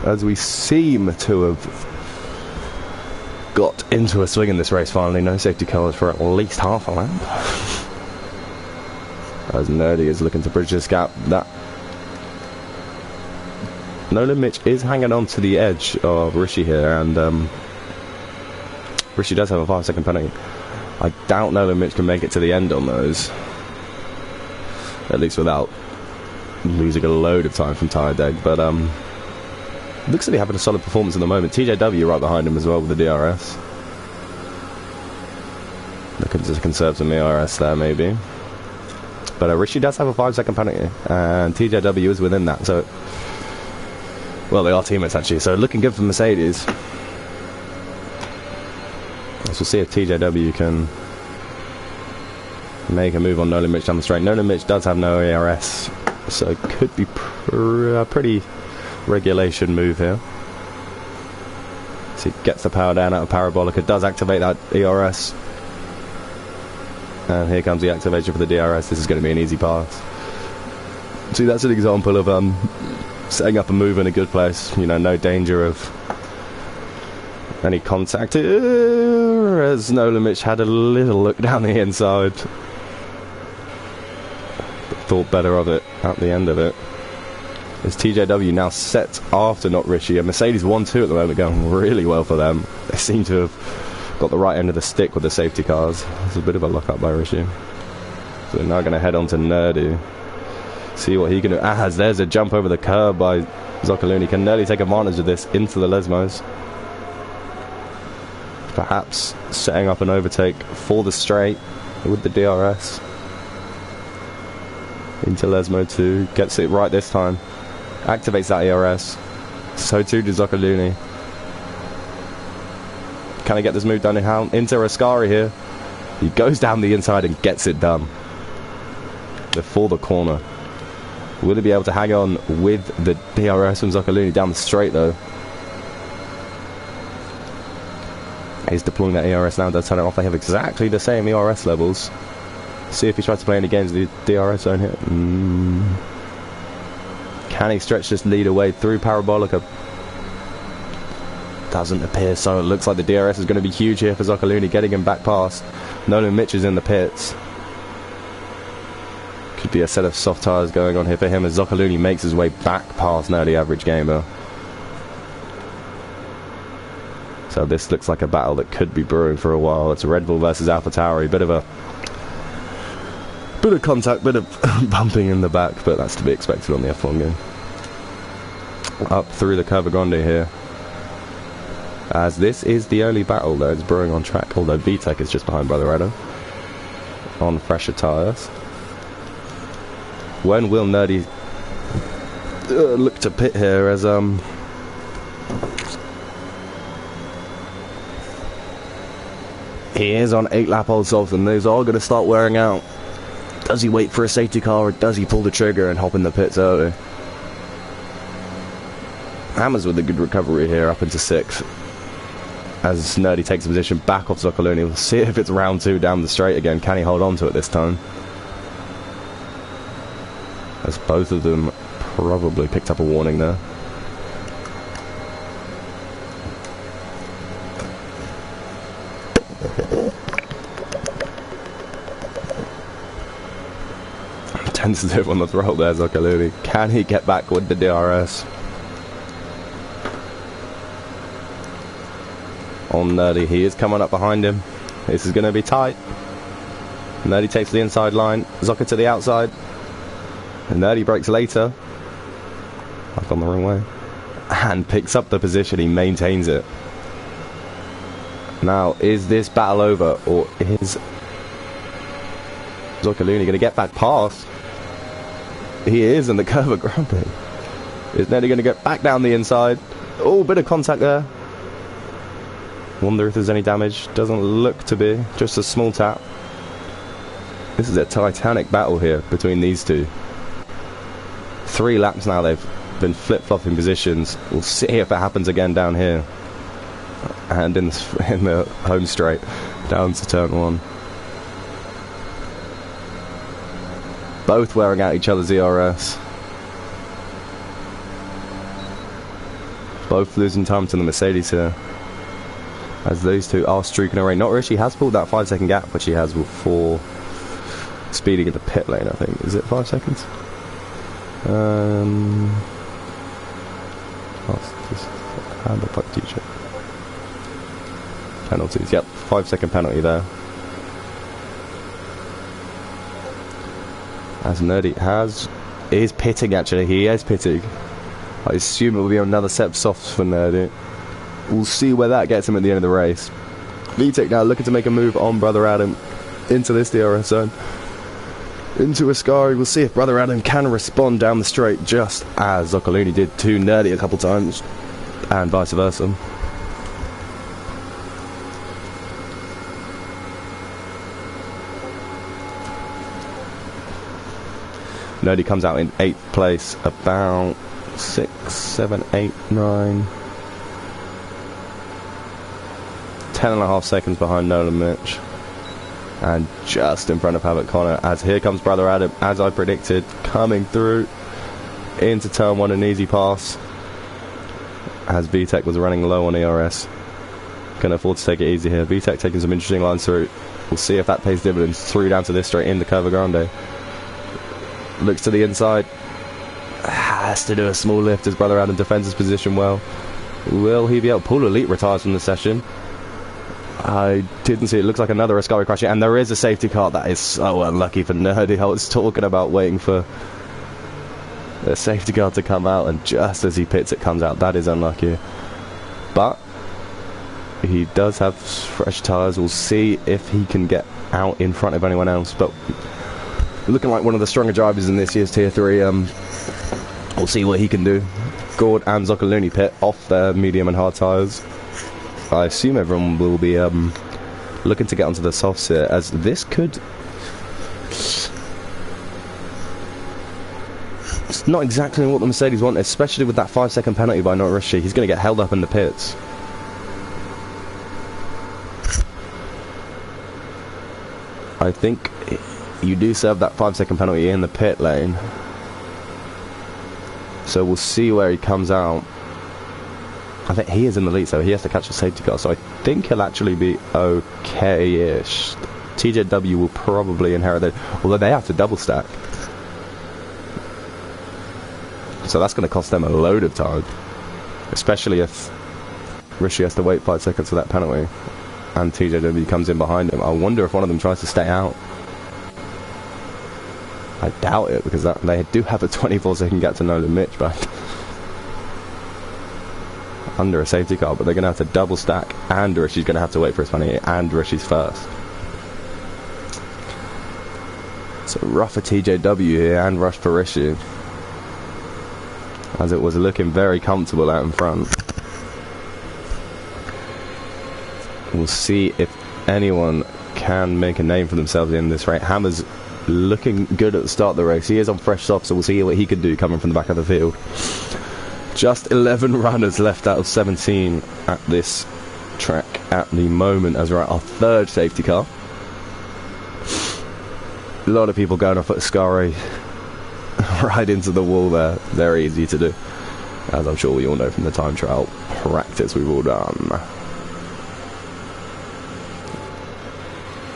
as we seem to have got into a swing in this race finally. No safety cars for at least half a lap. As Nerdy is looking to bridge this gap. That Nolan Mitch is hanging on to the edge of Rishi here, and Rishi does have a 5-second penalty. I doubt Nolan Mitch can make it to the end on those, at least without losing a load of time from tyre deck, but looks like he's having a solid performance at the moment. TJW right behind him as well with the DRS. Looking to conserve some ERS there maybe. But Rishi does have a 5-second penalty, and TJW is within that, so... Well, they are teammates actually, so looking good for Mercedes. So we'll see if TJW can make a move on Nolan Mitch down the straight. Nolan Mitch does have no ERS, so it could be a pretty regulation move here. So he gets the power down out of Parabolica, does activate that ERS. And here comes the activation for the DRS. This is going to be an easy pass. See, that's an example of setting up a move in a good place. You know, no danger of any contact. As Nolan Mitch had a little look down the inside. Thought better of it at the end of it. As TJW now set after not Rishi. And Mercedes 1-2 at the moment, going really well for them. They seem to have got the right end of the stick with the safety cars. It's a bit of a lock up by Rishi. So we're now going to head on to Nerdy. See what he can do. As there's a jump over the curb by Zoccolini. Can Nerdy take advantage of this into the Lesmos? Perhaps setting up an overtake for the straight with the DRS. Into Lesmo 2. Gets it right this time. Activates that ERS. So too does Zoccolini. Can he get this move done into Ascari here? He goes down the inside and gets it done. Before the corner. Will he be able to hang on with the DRS from Zoccolini down the straight though? He's deploying that ERS now, does turn it off. They have exactly the same ERS levels. See if he tries to play any games with the DRS zone here. Can he stretch this lead away through Parabolica? Doesn't appear so. It looks like the DRS is going to be huge here for Zoccolini, getting him back past. Nolan Mitch is in the pits. Could be a set of soft tyres going on here for him as Zoccolini makes his way back past now the average gamer. So this looks like a battle that could be brewing for a while. It's Red Bull versus AlphaTauri. Bit of contact, bit of bumping in the back, but that's to be expected on the F1 game. Up through the Curva Grande here. As this is the only battle that is brewing on track, although VTEC is just behind Brother Adam on fresher tyres. When will Nerdy look to pit here as he is on 8-lap old softs and those are going to start wearing out. Does he wait for a safety car or does he pull the trigger and hop in the pits early? Hammers with a good recovery here up into 6th. As Nerdy takes a position back off Zoccolini. We'll see if it's round 2 down the straight again. Can he hold on to it this time? As both of them probably picked up a warning there. Tentative on the throttle there, Zoccolini. Can he get back with the DRS? On Nerdy, he is coming up behind him. This is going to be tight. Nerdy takes the inside line. Zocca to the outside. And Nerdy breaks later. I've gone the wrong way. And picks up the position. He maintains it. Now, is this battle over? Or is Zoccolini going to get back past? He is in the Curva Grande. Is Nerdy going to get back down the inside? Oh, bit of contact there. Wonder if there's any damage. Doesn't look to be. Just a small tap. This is a titanic battle here between these two. 3 laps now. They've been flip-flopping positions. We'll see if it happens again down here. And in the home straight. Down to turn 1. Both wearing out each other's ERS. Both losing time to the Mercedes here. As those two are streaking away. Not Rishi has pulled that 5-second gap, which he has before speeding in the pit lane, I think. Is it 5 seconds? Just hand the puck teacher. Penalties, yep, 5-second penalty there. As Nerdy is pitting actually, he is pitting. I assume it will be another set of softs for Nerdy. We'll see where that gets him at the end of the race. VTEC now looking to make a move on Brother Adam into this DRS zone. Into Ascari, we'll see if Brother Adam can respond down the straight just as Zoccolini did to Nerdy a couple times, and vice versa. Nerdy comes out in 8th place, about 6, 7, 8, 9, 10.5 seconds behind Nolan Mitch. And just in front of Havoc Connor, as here comes Brother Adam, as I predicted, coming through into turn 1, an easy pass. As VTEC was running low on ERS. Can afford to take it easy here. VTEC taking some interesting lines through. We'll see if that pays dividends. Through down to this straight in the Curva Grande. Looks to the inside. Has to do a small lift as Brother Adam defends his position well. Will he be able? Paul Elite retires from the session. I didn't see it. Looks like another Ascari crash, and there is a safety car. That is so unlucky for Nerdy. I was talking about waiting for the safety car to come out, and just as he pits it comes out. That is unlucky. But he does have fresh tyres. We'll see if he can get out in front of anyone else. But looking like one of the stronger drivers in this year's Tier 3. We'll see what he can do. Gord and Zoccolini pit off their medium and hard tyres. I assume everyone will be looking to get onto the softs here, as this could... It's not exactly what the Mercedes want, especially with that 5-second penalty by Norrishi. He's going to get held up in the pits. I think you do serve that 5-second penalty in the pit lane. So we'll see where he comes out. I think he is in the lead, so he has to catch a safety car. So I think he'll actually be okay-ish. TJW will probably inherit it, although they have to double stack. So that's going to cost them a load of time. Especially if Rishi has to wait 5 seconds for that penalty. And TJW comes in behind him. I wonder if one of them tries to stay out. I doubt it, because they do have a 24-second gap to Nolan Mitch, but under a safety car, but they're going to have to double stack, and Rishi's going to have to wait for his penalty, and Rishi's first. So rough for TJW here, and rush for Rishi, as it was looking very comfortable out in front. We'll see if anyone can make a name for themselves in this race. Hammer's looking good at the start of the race. He is on fresh soft, so we'll see what he can do coming from the back of the field. Just 11 runners left out of 17 at this track at the moment, as we're at our third safety car. A lot of people going off at Ascari right into the wall there. Very easy to do, as I'm sure we all know from the time trial practice we've all done.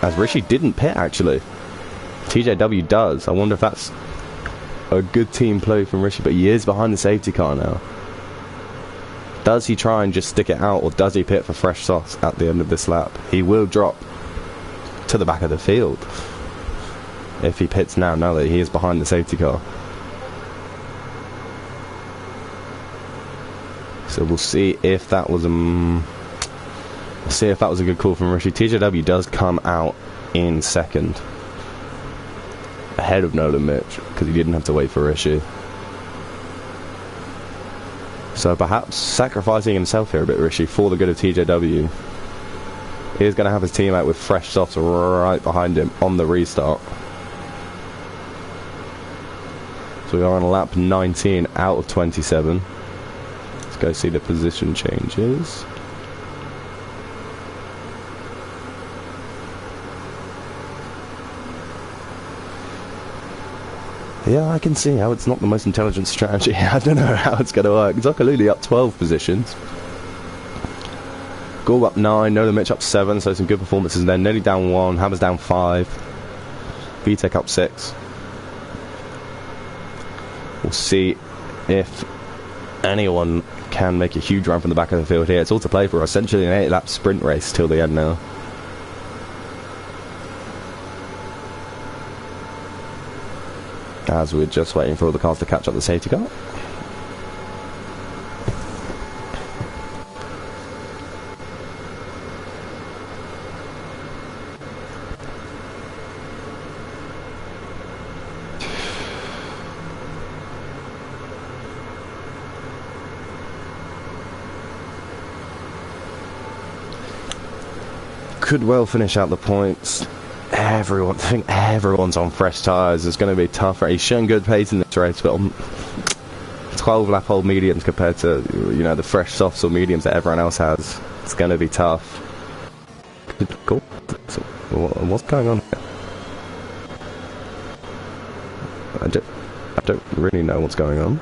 As Rishi didn't pit, actually. TJW does. I wonder if that's a good team play from Rishi, but he is behind the safety car now. Does he try and just stick it out, or does he pit for fresh softs at the end of this lap? He will drop to the back of the field if he pits now that he is behind the safety car. So we'll see if that was a good call from Rishi. TJW does come out in second, ahead of Nolan Mitch, because he didn't have to wait for Rishi. So perhaps sacrificing himself here a bit, Rishi, for the good of TJW. He is going to have his team out with fresh softs right behind him on the restart. So we are on lap 19 out of 27. Let's go see the position changes. Yeah, I can see how it's not the most intelligent strategy. I don't know how it's going to work. Zoccolini up 12 positions. Gorb up 9, Nolan Mitch up 7, so some good performances there. Nearly down 1, Hammer's down 5. VTEC up 6. We'll see if anyone can make a huge run from the back of the field here. It's all to play for, essentially an 8-lap sprint race till the end now. As we're just waiting for all the cars to catch up the safety car. Could well finish out the points. I think everyone's on fresh tyres. It's going to be tough. He's shown good pace in this race, but on 12-lap old mediums compared to, you know, the fresh softs or mediums that everyone else has, it's going to be tough. Cool. So, what's going on here? I don't really know what's going on.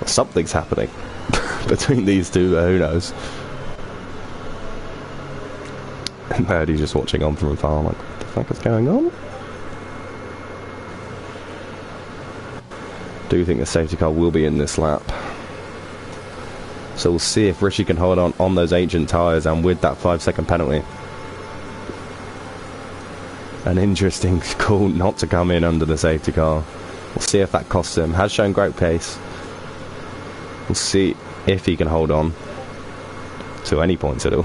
Something's happening between these two, who knows. Nerdy's just watching on from afar, like, what the fuck is going on? Do think the safety car will be in this lap. So we'll see if Rishi can hold on those ancient tyres and with that 5-second penalty. An interesting call not to come in under the safety car. We'll see if that costs him. Has shown great pace. We'll see if he can hold on to any points at all.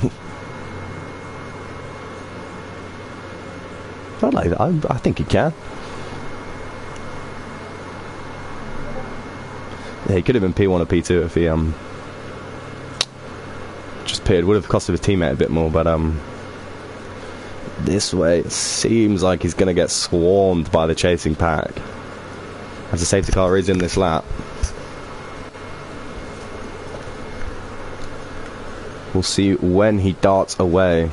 I think he can. Yeah, he could have been P1 or P2 if he just pitted. Would have costed his teammate a bit more, but this way it seems like he's going to get swarmed by the chasing pack as the safety car is in this lap. We'll see when he darts away.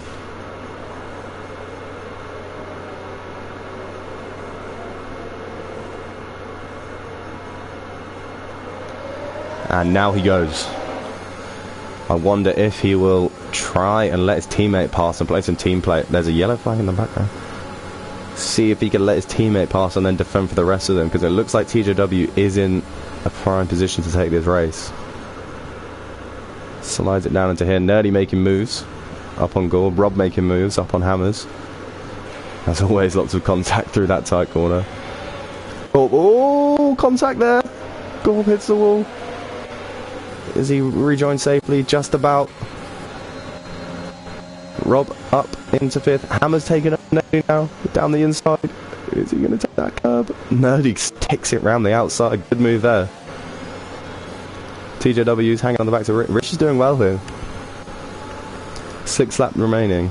And now he goes. I wonder if he will try and let his teammate pass and play some team play. There's a yellow flag in the background. See if he can let his teammate pass and then defend for the rest of them, because it looks like TJW is in a prime position to take this race. Slides it down into here. Nerdy making moves up on Gore. Rob making moves up on Hammers. As always, lots of contact through that tight corner. Oh, contact there. Gore hits the wall. Is he rejoined safely? Just about. Rob up into 5th. Hammer's taking up Nerdy now. Down the inside. Is he going to take that curb? Nerdy sticks it round the outside. Good move there. TJW's hanging on the back to Rich. Rich is doing well here. 6 laps remaining.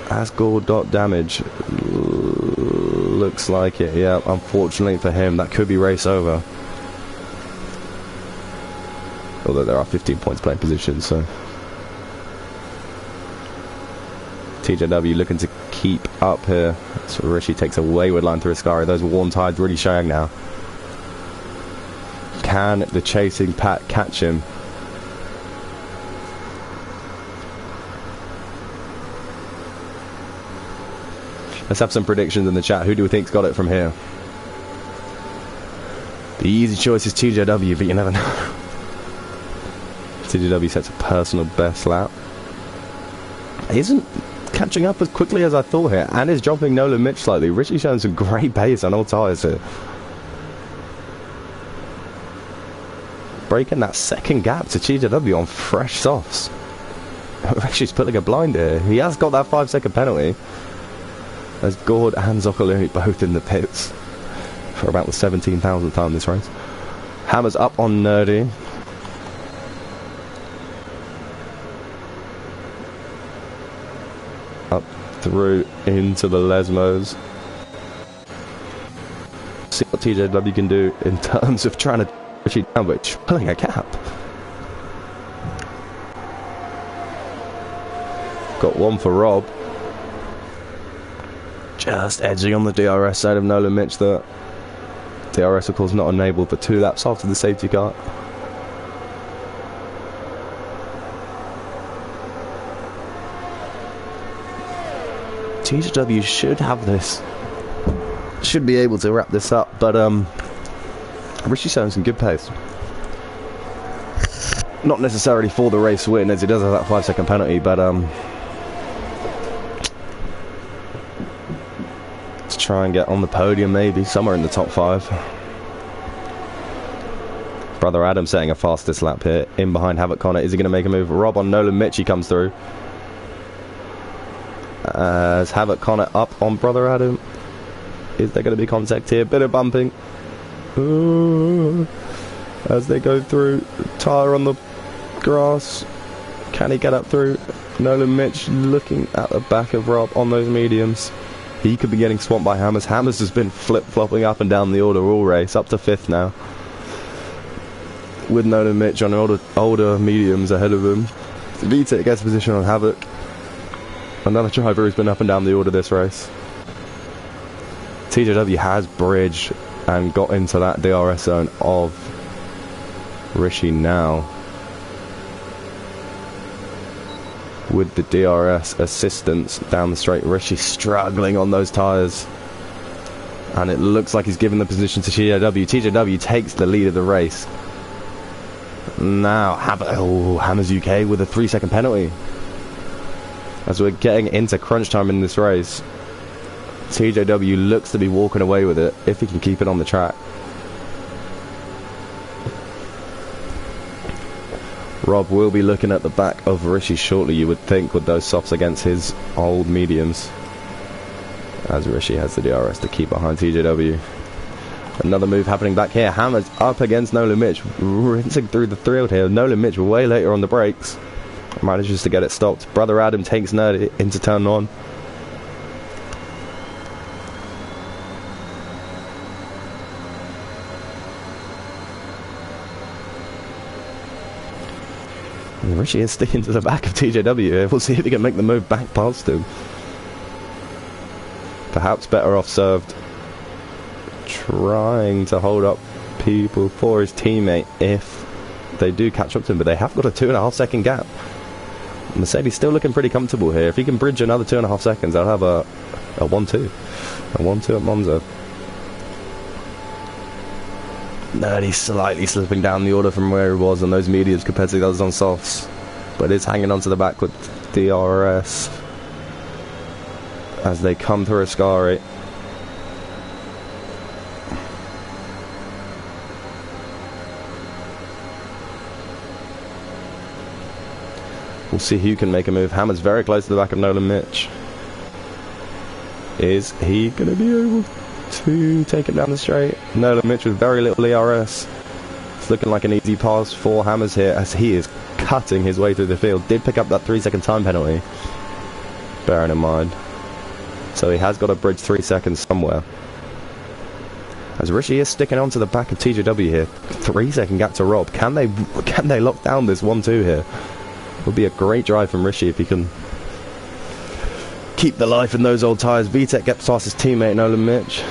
Has Gore dot damage? Looks like it, yeah. Unfortunately for him, that could be race over. Although there are 15 points playing position, so. TJW looking to keep up here. So Rishi takes a wayward line through Ascari. Those worn tyres really showing now. Can the chasing pack catch him? Let's have some predictions in the chat. Who do we think's got it from here? The easy choice is TJW, but you never know. TJW sets a personal best lap. He isn't catching up as quickly as I thought here, and is dropping Nolan Mitch slightly. Richie showing some great pace on all tyres here. Breaking that second gap to TJW on fresh softs. Richie's putting a blind here. He has got that 5-second penalty. As Gord and Zoccolini both in the pits for about the 17,000th time this race. Hammer's up on Nerdy. Up through into the Lesmos. See what TJW can do in terms of trying to Richie down, but pulling a gap. Got one for Rob. Just edging on the DRS side of Nolan Mitch there. DRS of course not enabled for 2 laps after the safety car. TJW should have this should be able to wrap this up, but Rishi's showing some good pace. Not necessarily for the race win, as he does have that 5-second penalty, but to try and get on the podium, maybe somewhere in the top 5. Brother Adam setting a fastest lap here, in behind Havoc Connor. Is he going to make a move? Rob on Nolan Mitchie comes through. As Havoc Connor up on Brother Adam. Is there going to be contact here? Bit of bumping. Ooh. As they go through. Tyre on the grass. Can he get up through? Nolan Mitch looking at the back of Rob on those mediums. He could be getting swamped by Hammers. Hammers has been flip-flopping up and down the order all race. Up to 5th now. With Nolan Mitch on older mediums ahead of him. VTEC gets a position on Havoc. Another driver who's been up and down the order this race. TJW has bridged and got into that DRS zone of Rishi now. With the DRS assistance down the straight, Rishi struggling on those tyres. And it looks like he's given the position to TJW. TJW takes the lead of the race. Now, Hammers UK with a 3-second penalty. As we're getting into crunch time in this race, TJW looks to be walking away with it if he can keep it on the track. Rob will be looking at the back of Rishi shortly, you would think, with those softs against his old mediums. As Rishi has the DRS to keep behind TJW. Another move happening back here. Hammers up against Nolan Mitch, rinsing through the field here. Nolan Mitch way later on the brakes. Manages to get it stopped. Brother Adam takes Nerdy into turn 1. Rishi is sticking to the back of TJW here. We'll see if he can make the move back past him. Perhaps better off served trying to hold up people for his teammate if they do catch up to him, but they have got a 2.5-second gap. Mercedes still looking pretty comfortable here. If he can bridge another 2.5 seconds, they'll have a 1-2. A 1-2 at Monza. Nerdy slightly slipping down the order from where he was on those mediums compared to the others on softs, but is hanging on to the back with DRS as they come through Ascari. We'll see who can make a move. Hammer's very close to the back of Nolan Mitch. Is he going to be able to take it down the straight? Nolan Mitch with very little ERS. It's looking like an easy pass for Hammers here as he is cutting his way through the field. Did pick up that 3-second time penalty, bearing in mind. So he has got to bridge 3 seconds somewhere. As Rishi is sticking on to the back of TJW here. 3-second gap to Rob. Can they lock down this 1-2 here? Would be a great drive from Rishi if he can keep the life in those old tyres. VTEC gets past his teammate Nolan Mitch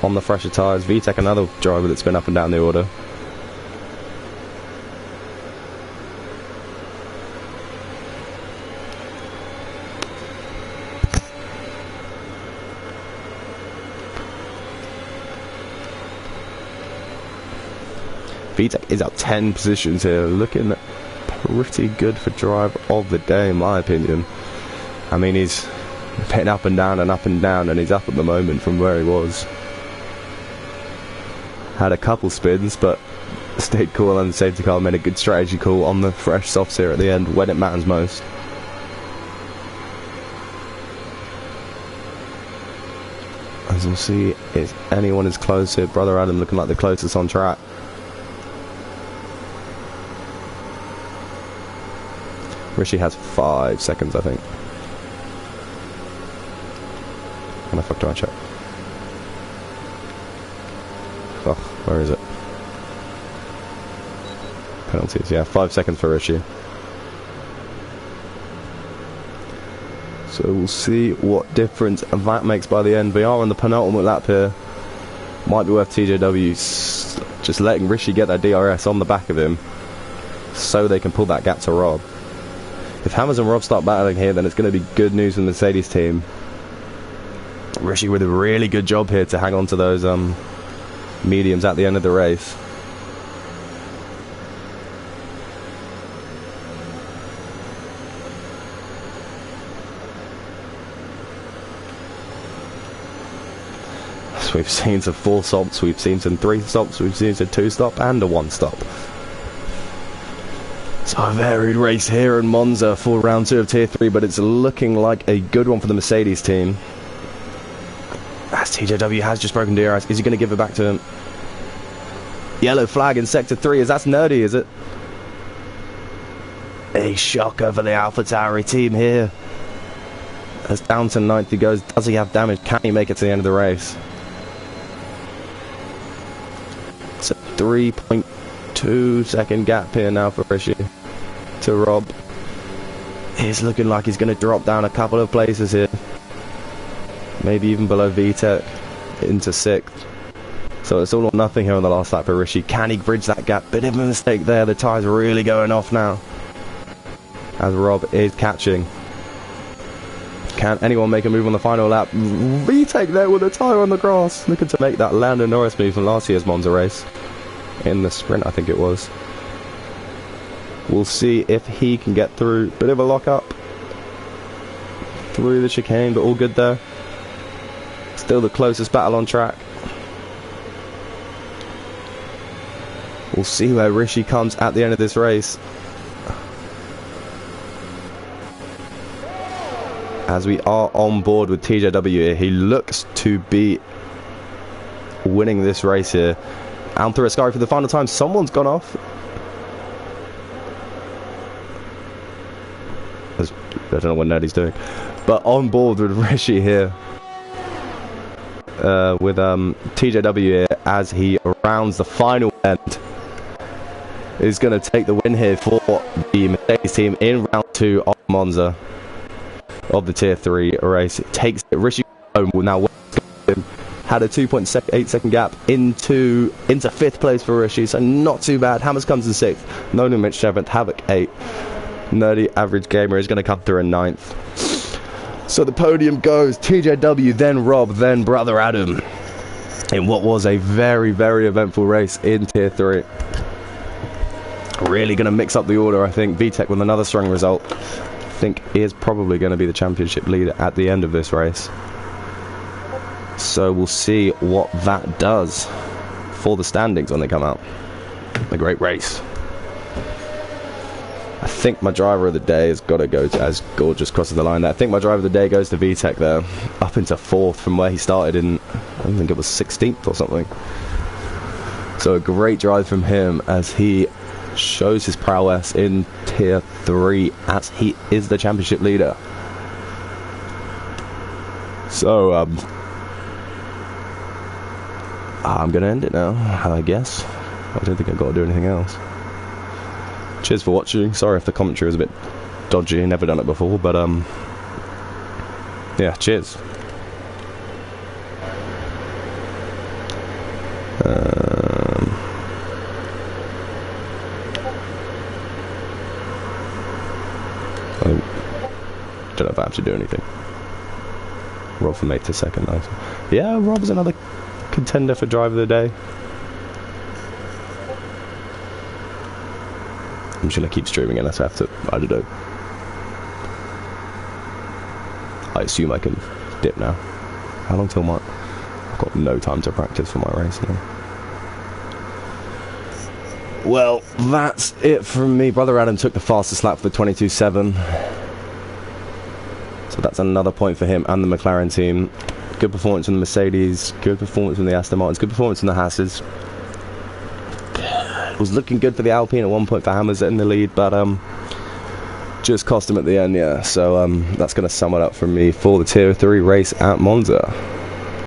on the fresher tyres. VTEC, another driver that's been up and down the order. VTEC is up 10 positions here, looking pretty good for driver of the day in my opinion. I mean, he's been up and down and he's up at the moment from where he was. Had a couple spins but stayed cool, and the safety car made a good strategy call on the fresh softs here at the end when it matters most. As we'll see if anyone is close here. Brother Adam looking like the closest on track. Rishi has 5 seconds, I think. How the fuck do I check? Oh, where is it? Penalties, yeah, 5 seconds for Rishi. So we'll see what difference that makes by the end. We are on the penultimate lap here. Might be worth TJW just letting Rishi get that DRS on the back of him so they can pull that gap to Rob. If Hammers and Rob start battling here, then it's going to be good news for the Mercedes team. Rishi with a really good job here to hang on to those mediums at the end of the race. So we've seen some 4 stops, we've seen some 3 stops, we've seen some 2 stop and a 1 stop. So a varied race here in Monza for round 2 of Tier 3, but it's looking like a good one for the Mercedes team. As TJW has just broken DRS, is he going to give it back to him? Yellow flag in Sector 3, that's nerdy, is it? A shocker for the AlphaTauri team here. As down to 9th he goes, does he have damage? Can he make it to the end of the race? It's a 3.2 second gap here now for Rishi to Rob. He's looking like he's going to drop down a couple of places here. Maybe even below VTEC into 6th. So it's all or nothing here on the last lap for Rishi. Can he bridge that gap? Bit of a mistake there. The tyres are really going off now. As Rob is catching. Can anyone make a move on the final lap? VTEC there with a tyre on the grass. Looking to make that Lando Norris move from last year's Monza race. In the sprint, I think it was. We'll see if he can get through. Bit of a lock-up. Through the chicane, but all good there. Still the closest battle on track. We'll see where Rishi comes at the end of this race. As we are on board with TJW here, he looks to be winning this race here. And through Ascari for the final time, someone's gone off. I don't know what Nerdy's doing. But on board with Rishi here. With TJW here as he rounds the final end. Is going to take the win here for the Mercedes team in round 2 of Monza. Of the Tier 3 race. It takes it. Rishi home will now had a 2.8 second gap into 5th place for Rishi, so not too bad. Hammers comes in 6th, Nolan Mitch 7th, Havoc 8th. Nerdy Average Gamer is going to come through in 9th. So the podium goes TJW, then Rob, then Brother Adam, in what was a very, very eventful race in Tier 3. Really going to mix up the order, I think. VTEC with another strong result. I think he is probably going to be the championship leader at the end of this race. So we'll see what that does for the standings when they come out. A great race. I think my driver of the day has got to go to, as Gorgeous crosses the line there. I think my driver of the day goes to VTEC there, up into 4th from where he started in, I think it was 16th or something. So a great drive from him as he shows his prowess in Tier 3 as he is the championship leader. So I'm gonna end it now, I guess. I don't think I've got to do anything else. Cheers for watching. Sorry if the commentary was a bit dodgy, never done it before, but yeah, cheers. I don't know if I have to do anything. Rob from 8th to 2nd. Yeah, Rob's another contender for driver of the day. I'm just gonna keep streaming unless I have to, I don't know. I assume I can dip now. How long till March? I've got no time to practice for my race now. Well, that's it from me. Brother Adam took the fastest lap for 22.7. So that's another point for him and the McLaren team. Good performance from the Mercedes, good performance from the Aston Martins, good performance from the Hasses. It was looking good for the Alpine at one point for Hammers in the lead, but just cost him at the end, yeah. So that's going to sum it up for me for the Tier 3 race at Monza.